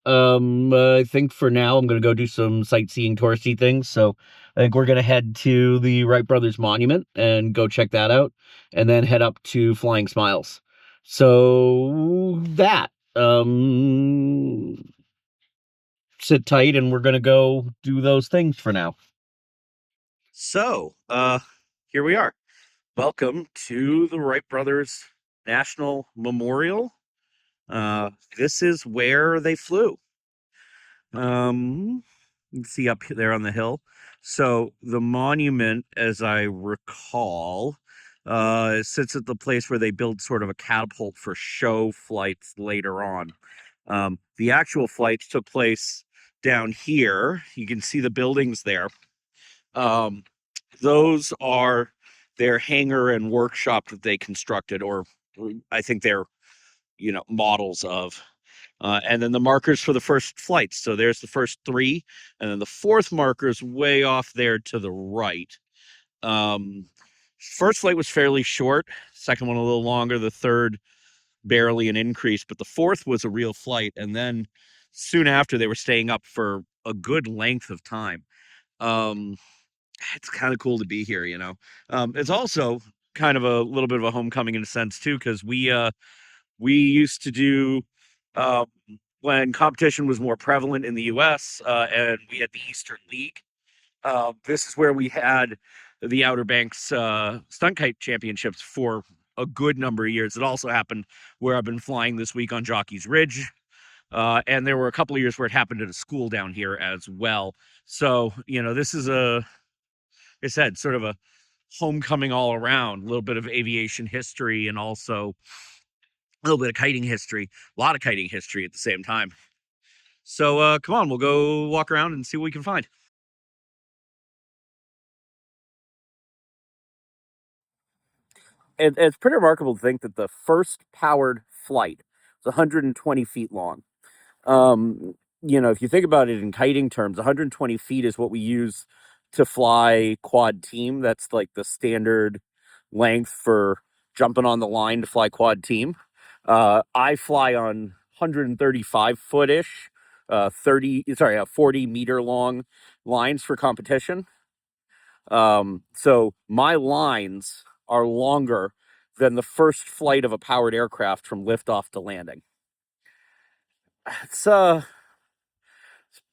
I think for now I'm gonna go do some sightseeing, touristy things. So I think we're gonna head to the Wright Brothers Monument and go check that out, and then head up to Flying Smiles. So that sit tight, and we're gonna go do those things for now. So, here we are. Welcome to the Wright Brothers National Memorial. This is where they flew. You can see up there on the hill. So the monument, as I recall, sits at the place where they build sort of a catapult for show flights later on. The actual flights took place down here. You can see the buildings there. Those are their hangar and workshop that they constructed, or I think they're, models of. And then the markers for the first flights. So there's the first three, and then the fourth marker is way off there to the right. First flight was fairly short, second one a little longer, the third barely an increase, but the fourth was a real flight. And then soon after, they were staying up for a good length of time. It's kind of cool to be here, It's also kind of a little bit of a homecoming in a sense too, because we used to do when competition was more prevalent in the U.S. And we had the Eastern League. This is where we had the Outer Banks Stunt Kite Championships for a good number of years. It also happened where I've been flying this week on Jockey's Ridge. And there were a couple of years where it happened at a school down here as well. So, this is like I said, sort of a homecoming all around, a little bit of aviation history and also a little bit of kiting history, a lot of kiting history at the same time. So come on, we'll go walk around and see what we can find. It's pretty remarkable to think that the first powered flight was 120 feet long. If you think about it in kiting terms, 120 feet is what we use to fly quad team. That's like the standard length for jumping on the line to fly quad team. I fly on 135 foot-ish, 40 meter long lines for competition. So my lines are longer than the first flight of a powered aircraft from liftoff to landing. It's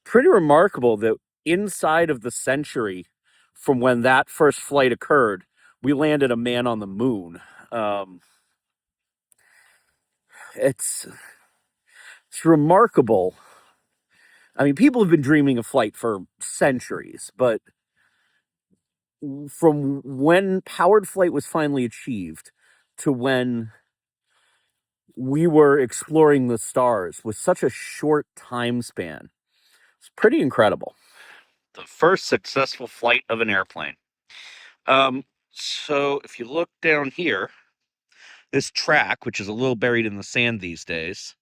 pretty remarkable that inside of the century from when that first flight occurred, we landed a man on the moon. It's remarkable. I mean, people have been dreaming of flight for centuries, but from when powered flight was finally achieved to when we were exploring the stars with such a short time span, it's pretty incredible. The first successful flight of an airplane. So if you look down here, this track, which is a little buried in the sand these days,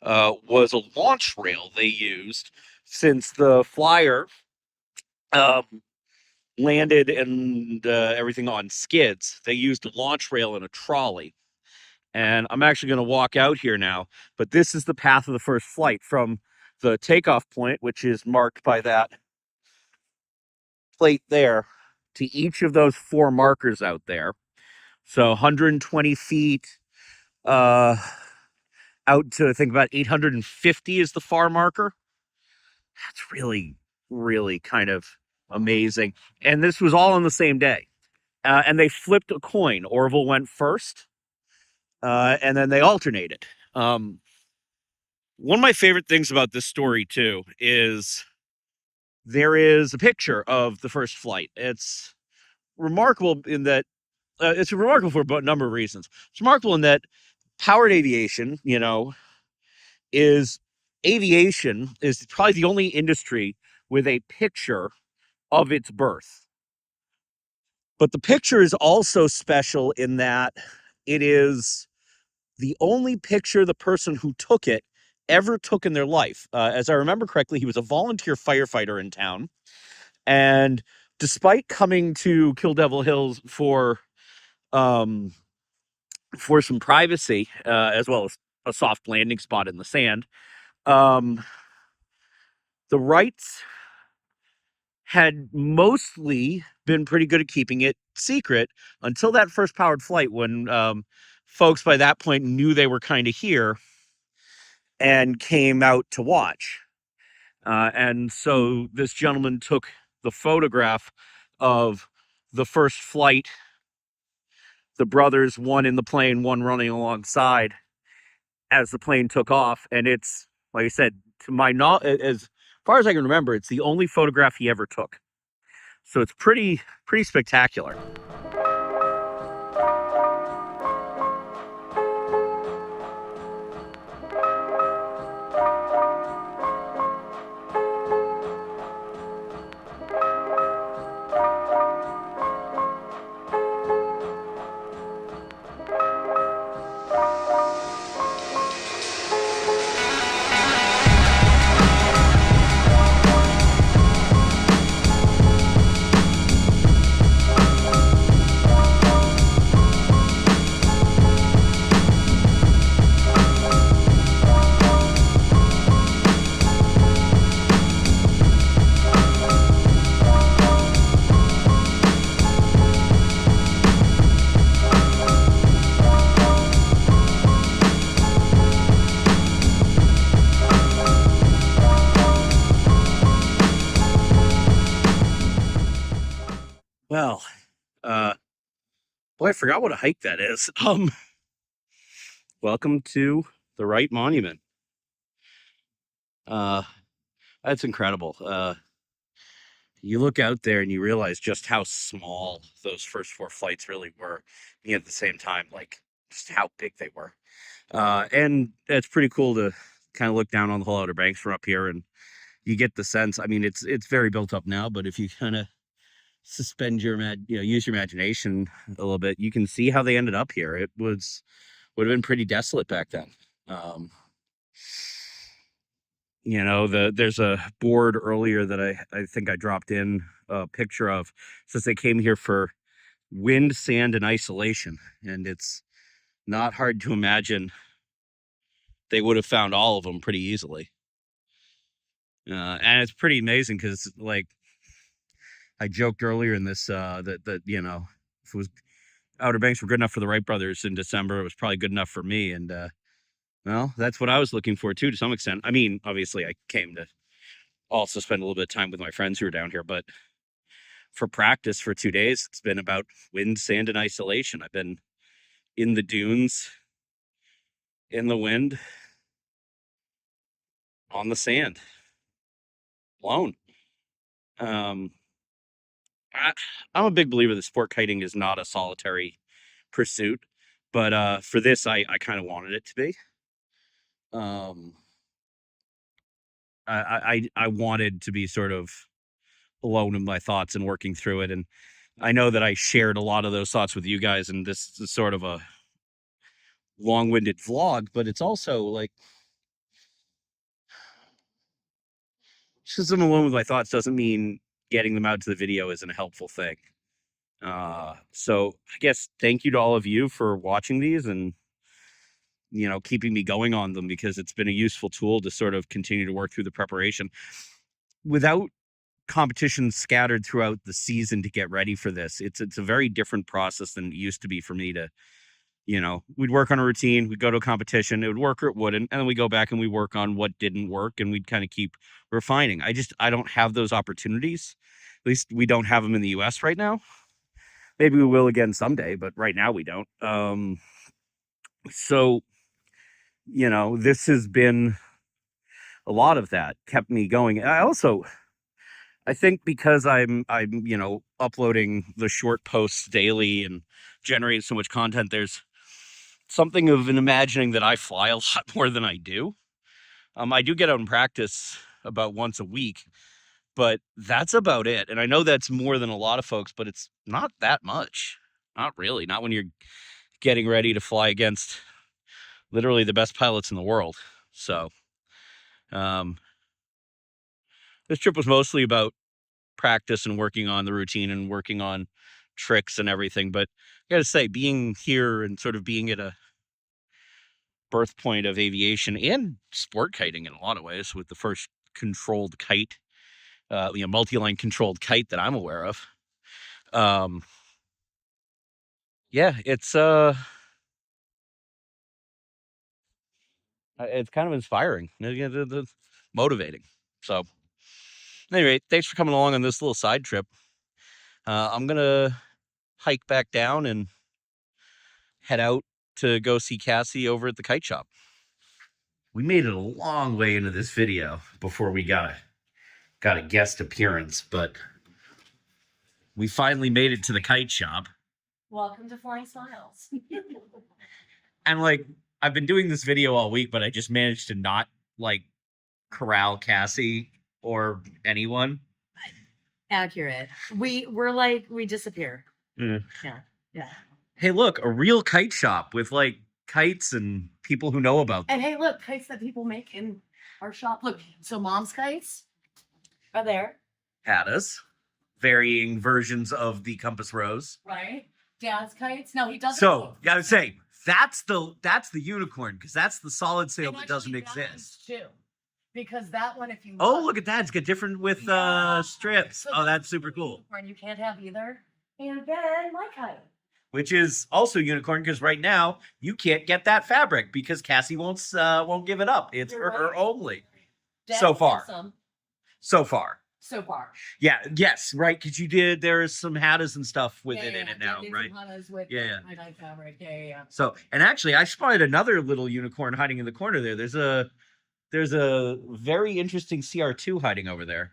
was a launch rail they used since the flyer landed and everything on skids. They used a launch rail and a trolley. And I'm actually going to walk out here now, but this is the path of the first flight from the takeoff point, which is marked by that plate there, to each of those four markers out there. So 120 feet out to, I think, about 850 is the far marker. That's really, really kind of amazing. And this was all on the same day. And they flipped a coin. Orville went first, and then they alternated. One of my favorite things about this story, too, is there is a picture of the first flight. It's remarkable in that it's remarkable for a number of reasons. It's remarkable in that powered aviation, is probably the only industry with a picture of its birth. But the picture is also special in that it is the only picture the person who took it ever took in their life. As I remember correctly, he was a volunteer firefighter in town. And despite coming to Kill Devil Hills for some privacy, as well as a soft landing spot in the sand. The Wrights had mostly been pretty good at keeping it secret until that first powered flight, when folks by that point knew they were kind of here and came out to watch. And so this gentleman took the photograph of the first flight, the brothers, one in the plane, one running alongside, as the plane took off. And it's, like I said, to my knowledge, as far as I can remember, it's the only photograph he ever took. So it's pretty spectacular. Well, boy, I forgot what a hike that is. Welcome to the Wright Monument. That's incredible. You look out there and you realize just how small those first 4 flights really were, and at the same time, like, just how big they were. And it's pretty cool to kind of look down on the whole Outer Banks from up here, and you get the sense. I mean, it's very built up now, but if you kind of suspend your use your imagination a little bit, you can see how they ended up here. It would have been pretty desolate back then. There's a board earlier that I think I dropped in a picture of, since they came here for wind, sand, and isolation, and it's not hard to imagine they would have found all of them pretty easily. And it's pretty amazing because, like, I joked earlier in this that if it was Outer Banks were good enough for the Wright brothers in December, it was probably good enough for me. And well, that's what I was looking for too, to some extent. I mean, obviously, I came to also spend a little bit of time with my friends who are down here, but for practice for 2 days, it's been about wind, sand, and isolation. I've been in the dunes, in the wind, on the sand, alone. I'm a big believer that sport kiting is not a solitary pursuit, but for this, I kind of wanted it to be. I wanted to be sort of alone in my thoughts and working through it, and I know that I shared a lot of those thoughts with you guys, and this is sort of a long-winded vlog, but it's also like, just because I'm alone with my thoughts doesn't mean getting them out to the video isn't a helpful thing. So I guess thank you to all of you for watching these and, keeping me going on them, because it's been a useful tool to sort of continue to work through the preparation. Without competitions scattered throughout the season to get ready for this, it's a very different process than it used to be for me to, we'd work on a routine, we'd go to a competition, it would work or it wouldn't, and then we go back and we work on what didn't work, and we'd kind of keep refining. I don't have those opportunities. At least we don't have them in the US right now. Maybe we will again someday, but right now we don't. So, this has been a lot of that, kept me going. I think because I'm uploading the short posts daily and generating so much content, there's something of an imagining that I fly a lot more than I do. I do get out and practice about once a week, but that's about it. And I know that's more than a lot of folks, but it's not that much. Not really. Not when you're getting ready to fly against literally the best pilots in the world. So, this trip was mostly about practice and working on the routine and working on tricks and everything. But I gotta say, being here and sort of being at a birth point of aviation and sport kiting in a lot of ways, with the first controlled kite, multi-line controlled kite that I'm aware of. Yeah, it's kind of inspiring, motivating. So anyway, thanks for coming along on this little side trip. I'm gonna hike back down and head out to go see Cassie over at the Kite Shop. We made it a long way into this video before we got a guest appearance, but we finally made it to the Kite Shop. Welcome to Flying Smiles. And like, I've been doing this video all week, but I just managed to not like corral Cassie or anyone. Accurate. We disappear. Mm. Yeah. Hey, look, a real kite shop with like kites and people who know about them. And hey, look, kites that people make in our shop. Look, so Mom's kites are there. Hadas, varying versions of the compass rose. Right. Dad's kites. No, he doesn't. So, I would say that's the unicorn, because that's the solid sail that doesn't exist. Too. Because that one, if you look at that, it's got different with strips. So that's super cool. Unicorn, you can't have either. And then my kite. Which is also unicorn, because right now you can't get that fabric because Cassie won't give it up. It's for her only. Dad So far. Some. So far. So far. Yeah. Yes. Right. Because there is some Hadas and stuff with it in it now, right? With Yeah. my dye fabric. Yeah. So, and actually, I spotted another little unicorn hiding in the corner there. There's a very interesting CR2 hiding over there.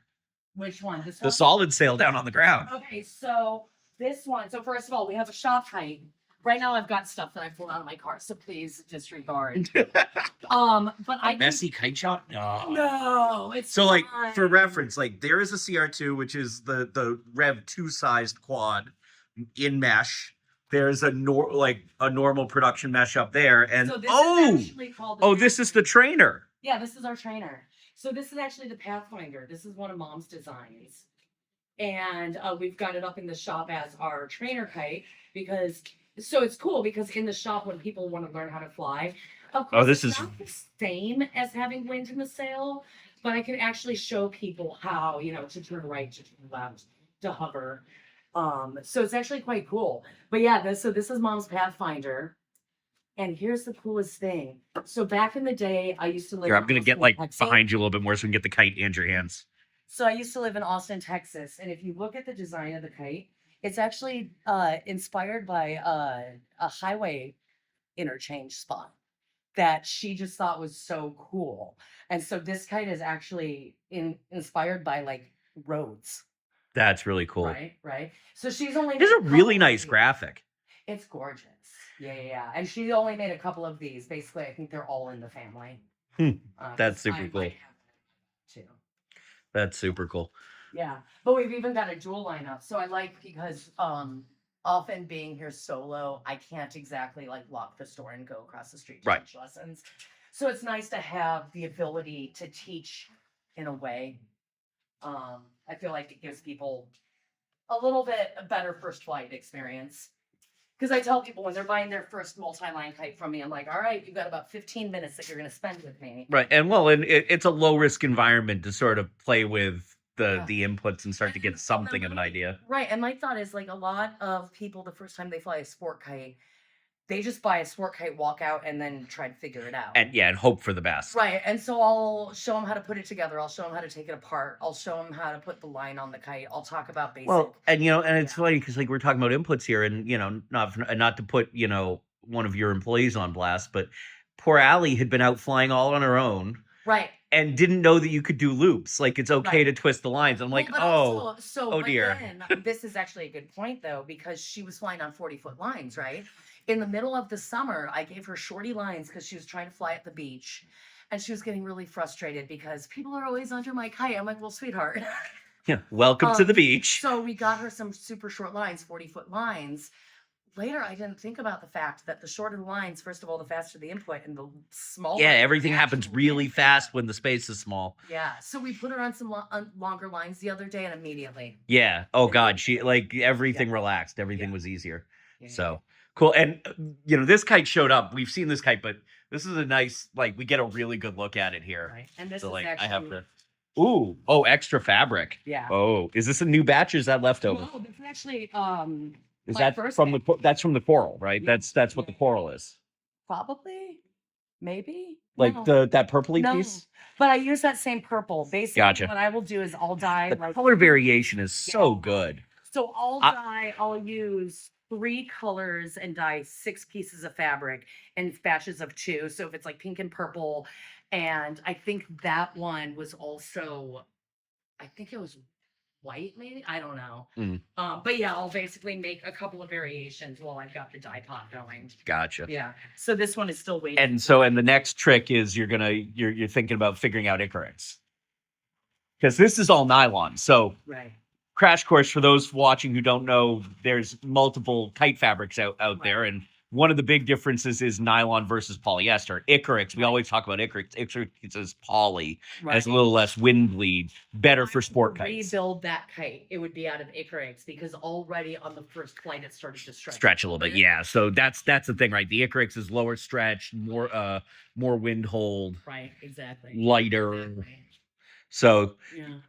Which one? The solid sail down on the ground. Okay, so this one. So first of all, we have a shop kite. Right now, I've got stuff that I pulled out of my car, so please disregard. But Messy kite shop? No, it's so like fine. For reference, like there is a CR2, which is the Rev 2 sized quad in mesh. There's a normal production mesh up there, and So this is actually called this is the trainer. Yeah, this is our trainer. So this is actually the Pathfinder. This is one of Mom's designs. And we've got it up in the shop as our trainer kite so it's cool because in the shop when people want to learn how to fly, of course it's not the same as having wind in the sail, but I can actually show people how, to turn right, to turn left, to hover. So it's actually quite cool. But yeah, this is Mom's Pathfinder. And here's the coolest thing. So back in the day, I used to live. Here, I'm gonna get Texas. behind you a little bit more so we can get the kite in your hands. So I used to live in Austin, Texas, and if you look at the design of the kite, it's actually inspired by a highway interchange spot that she just thought was so cool. And so this kite is actually inspired by like roads. That's really cool. Right. So she's only. There's a really nice graphic. It's gorgeous. Yeah. And she only made a couple of these. Basically, I think they're all in the family. That's super cool. Too. That's super cool. Yeah, but we've even got a jewel lineup. So I like because often being here solo, I can't exactly like lock the store and go across the street to teach lessons. So it's nice to have the ability to teach in a way. I feel like it gives people a little bit a better first flight experience. Because I tell people when they're buying their first multi-line kite from me, I'm like, all right, you've got about 15 minutes that you're going to spend with me. Right. And it's a low risk environment to sort of play with the inputs and start to get something of an idea. Right. And my thought is like a lot of people, the first time they fly a sport kite, they just buy a sport kite, walk out, and then try to figure it out. And hope for the best. Right. And so I'll show them how to put it together. I'll show them how to take it apart. I'll show them how to put the line on the kite. I'll talk about basic. Well, and it's funny because like we're talking about inputs here, and not to put one of your employees on blast, but poor Allie had been out flying all on her own. Right. And didn't know that you could do loops. Like it's okay to twist the lines. I'm like, oh dear. Then, this is actually a good point though, because she was flying on 40-foot lines, right? In the middle of the summer, I gave her shorty lines because she was trying to fly at the beach. And she was getting really frustrated because people are always under my kite. I'm like, well, sweetheart. Yeah, welcome to the beach. So we got her some super short lines, 40-foot lines. Later, I didn't think about the fact that the shorter the lines, first of all, the faster the input, and the smaller. Yeah, everything happens really fast when the space is small. Yeah, so we put her on some longer lines the other day, and immediately. Yeah. Oh God, she everything relaxed. Everything was easier. So cool. And this kite showed up. We've seen this kite, but This is a nice, like, we get a really good look at it here. Right. And this So, is like, actually, I have to. Ooh, oh, extra fabric. Yeah. Oh, is this a new batch or is that leftover? No, this is actually Is my that first from batch. that's from the coral, right? That's what the coral is. Probably, maybe. Like No. that purpley No, piece? but I use that same purple. Basically, Gotcha. what I will do is I'll dye The like color variation is so good. So I'll use 3 colors and dye 6 pieces of fabric in batches of 2. So if it's like pink and purple, and I think that one was also, I think it was white, maybe, I don't know. But yeah, I'll basically make a couple of variations while I've got the dye pot going. Gotcha. Yeah. So this one is still waiting. And the next trick is you're thinking about figuring out Icarus. Because this is all nylon. So Right. crash course for those watching who don't know, there's multiple kite fabrics out there, and one of the big differences is nylon versus polyester. Icarus, we always talk about Icarus. Icarus is poly, has a little less wind bleed, better for sport kites. Rebuild that kite, it would be out of Icarus because already on the first flight it started to Stretch a little bit, yeah. So that's the thing, right? The Icarus is lower stretch, more wind hold, Right, exactly. lighter. So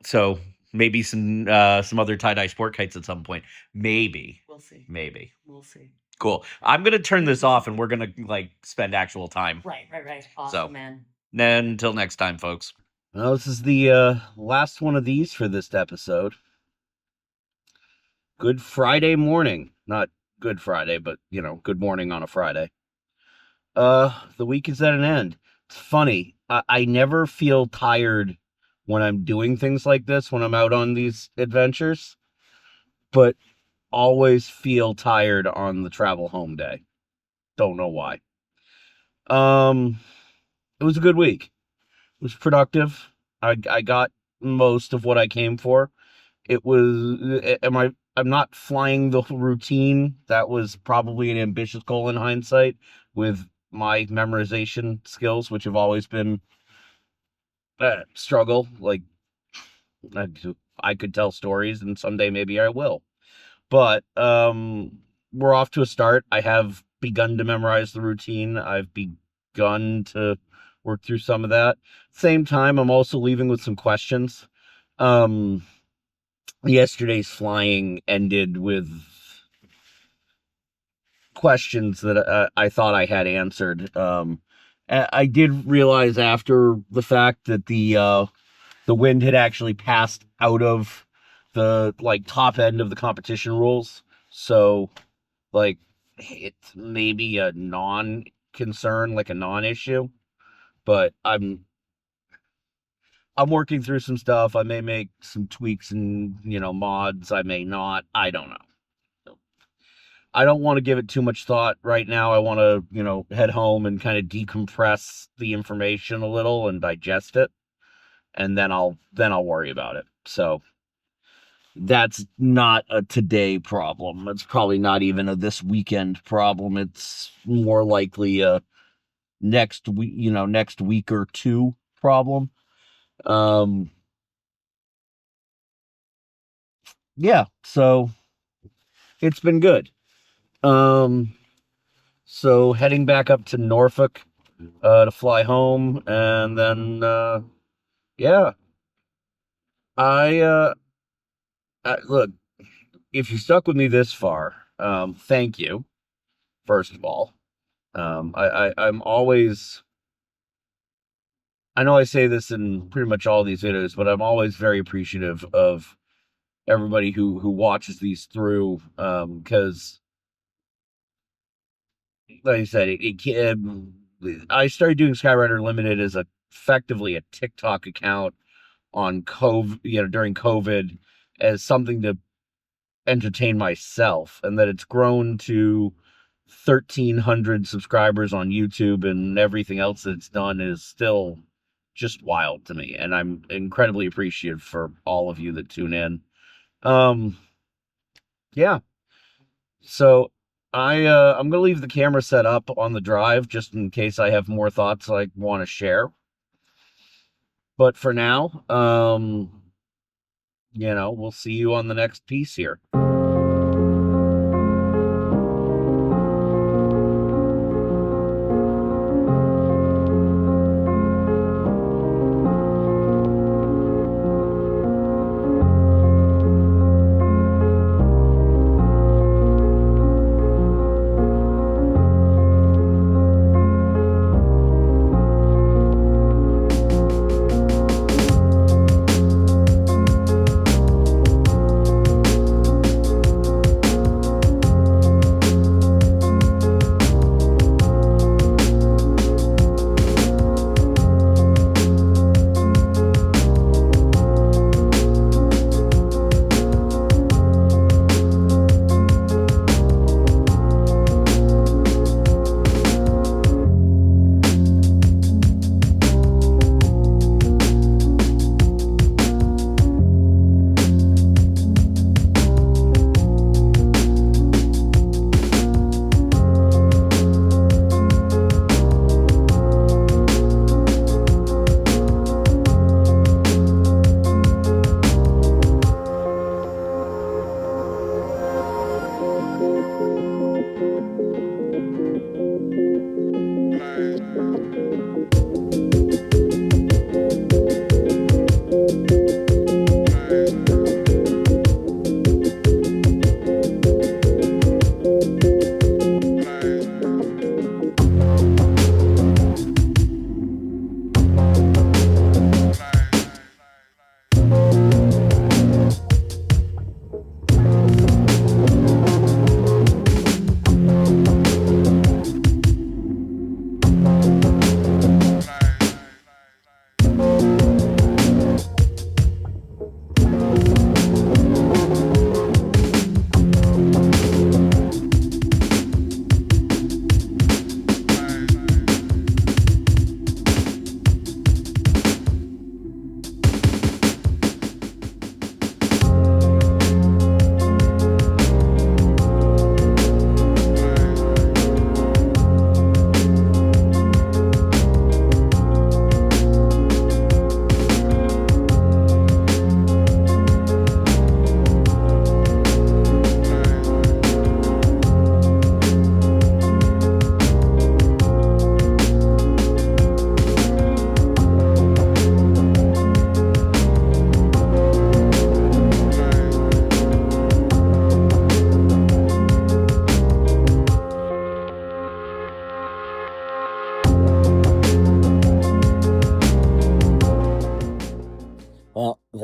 so maybe some other tie-dye sport kites at some point. Maybe. We'll see. Maybe. We'll see. Cool. I'm gonna turn this off and we're gonna like spend actual time. Right. Awesome, So, man. Then until next time, folks. Well, this is the last one of these for this episode. Good Friday morning. Not Good Friday, but, good morning on a Friday. The week is at an end. It's funny. I never feel tired when I'm doing things like this, when I'm out on these adventures, but always feel tired on the travel home day. Don't know why. It was a good week. It was productive. I got most of what I came for. It was, I'm not flying the routine. That was probably an ambitious goal in hindsight with my memorization skills, which have always been struggle. Like, I could tell stories and someday maybe I will. But we're off to a start. I have begun to memorize the routine. I've begun to work through some of that. Same time, I'm also leaving with some questions. Yesterday's flying ended with questions that I thought I had answered. I did realize after the fact that the wind had actually passed out of the top end of the competition rules. So it's maybe a non-concern, like a non-issue, but I'm working through some stuff. I may make some tweaks and, mods. I may not. I don't know. I don't want to give it too much thought right now. I want to, head home and kind of decompress the information a little and digest it. And then I'll worry about it. So that's not a today problem. It's probably not even a this weekend problem. It's more likely a next week or two problem. Yeah, so it's been good. So heading back up to Norfolk to fly home, and then yeah. Look, if you stuck with me this far, thank you, first of all. I'm always, I know I say this in pretty much all these videos, but I'm always very appreciative of everybody who watches these through, because, like I said, I started doing Skyrider Limited as effectively a TikTok account on COVID, during COVID, as something to entertain myself, and that it's grown to 1,300 subscribers on YouTube, and everything else that it's done is still just wild to me, and I'm incredibly appreciative for all of you that tune in. Yeah. So I'm gonna leave the camera set up on the drive just in case I have more thoughts I want to share. But for now, we'll see you on the next piece here.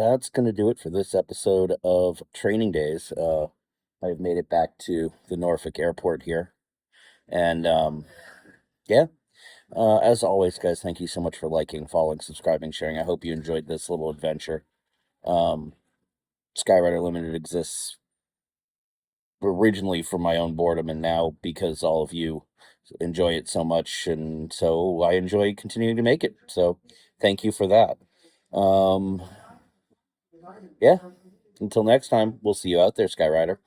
that's going to do it for this episode of Training Days. I've made it back to the Norfolk airport here. And yeah, as always, guys, thank you so much for liking, following, subscribing, sharing. I hope you enjoyed this little adventure. Skyrider Limited exists originally for my own boredom, and now because all of you enjoy it so much, and so I enjoy continuing to make it. So thank you for that. Yeah, until next time, we'll see you out there, Skyrider.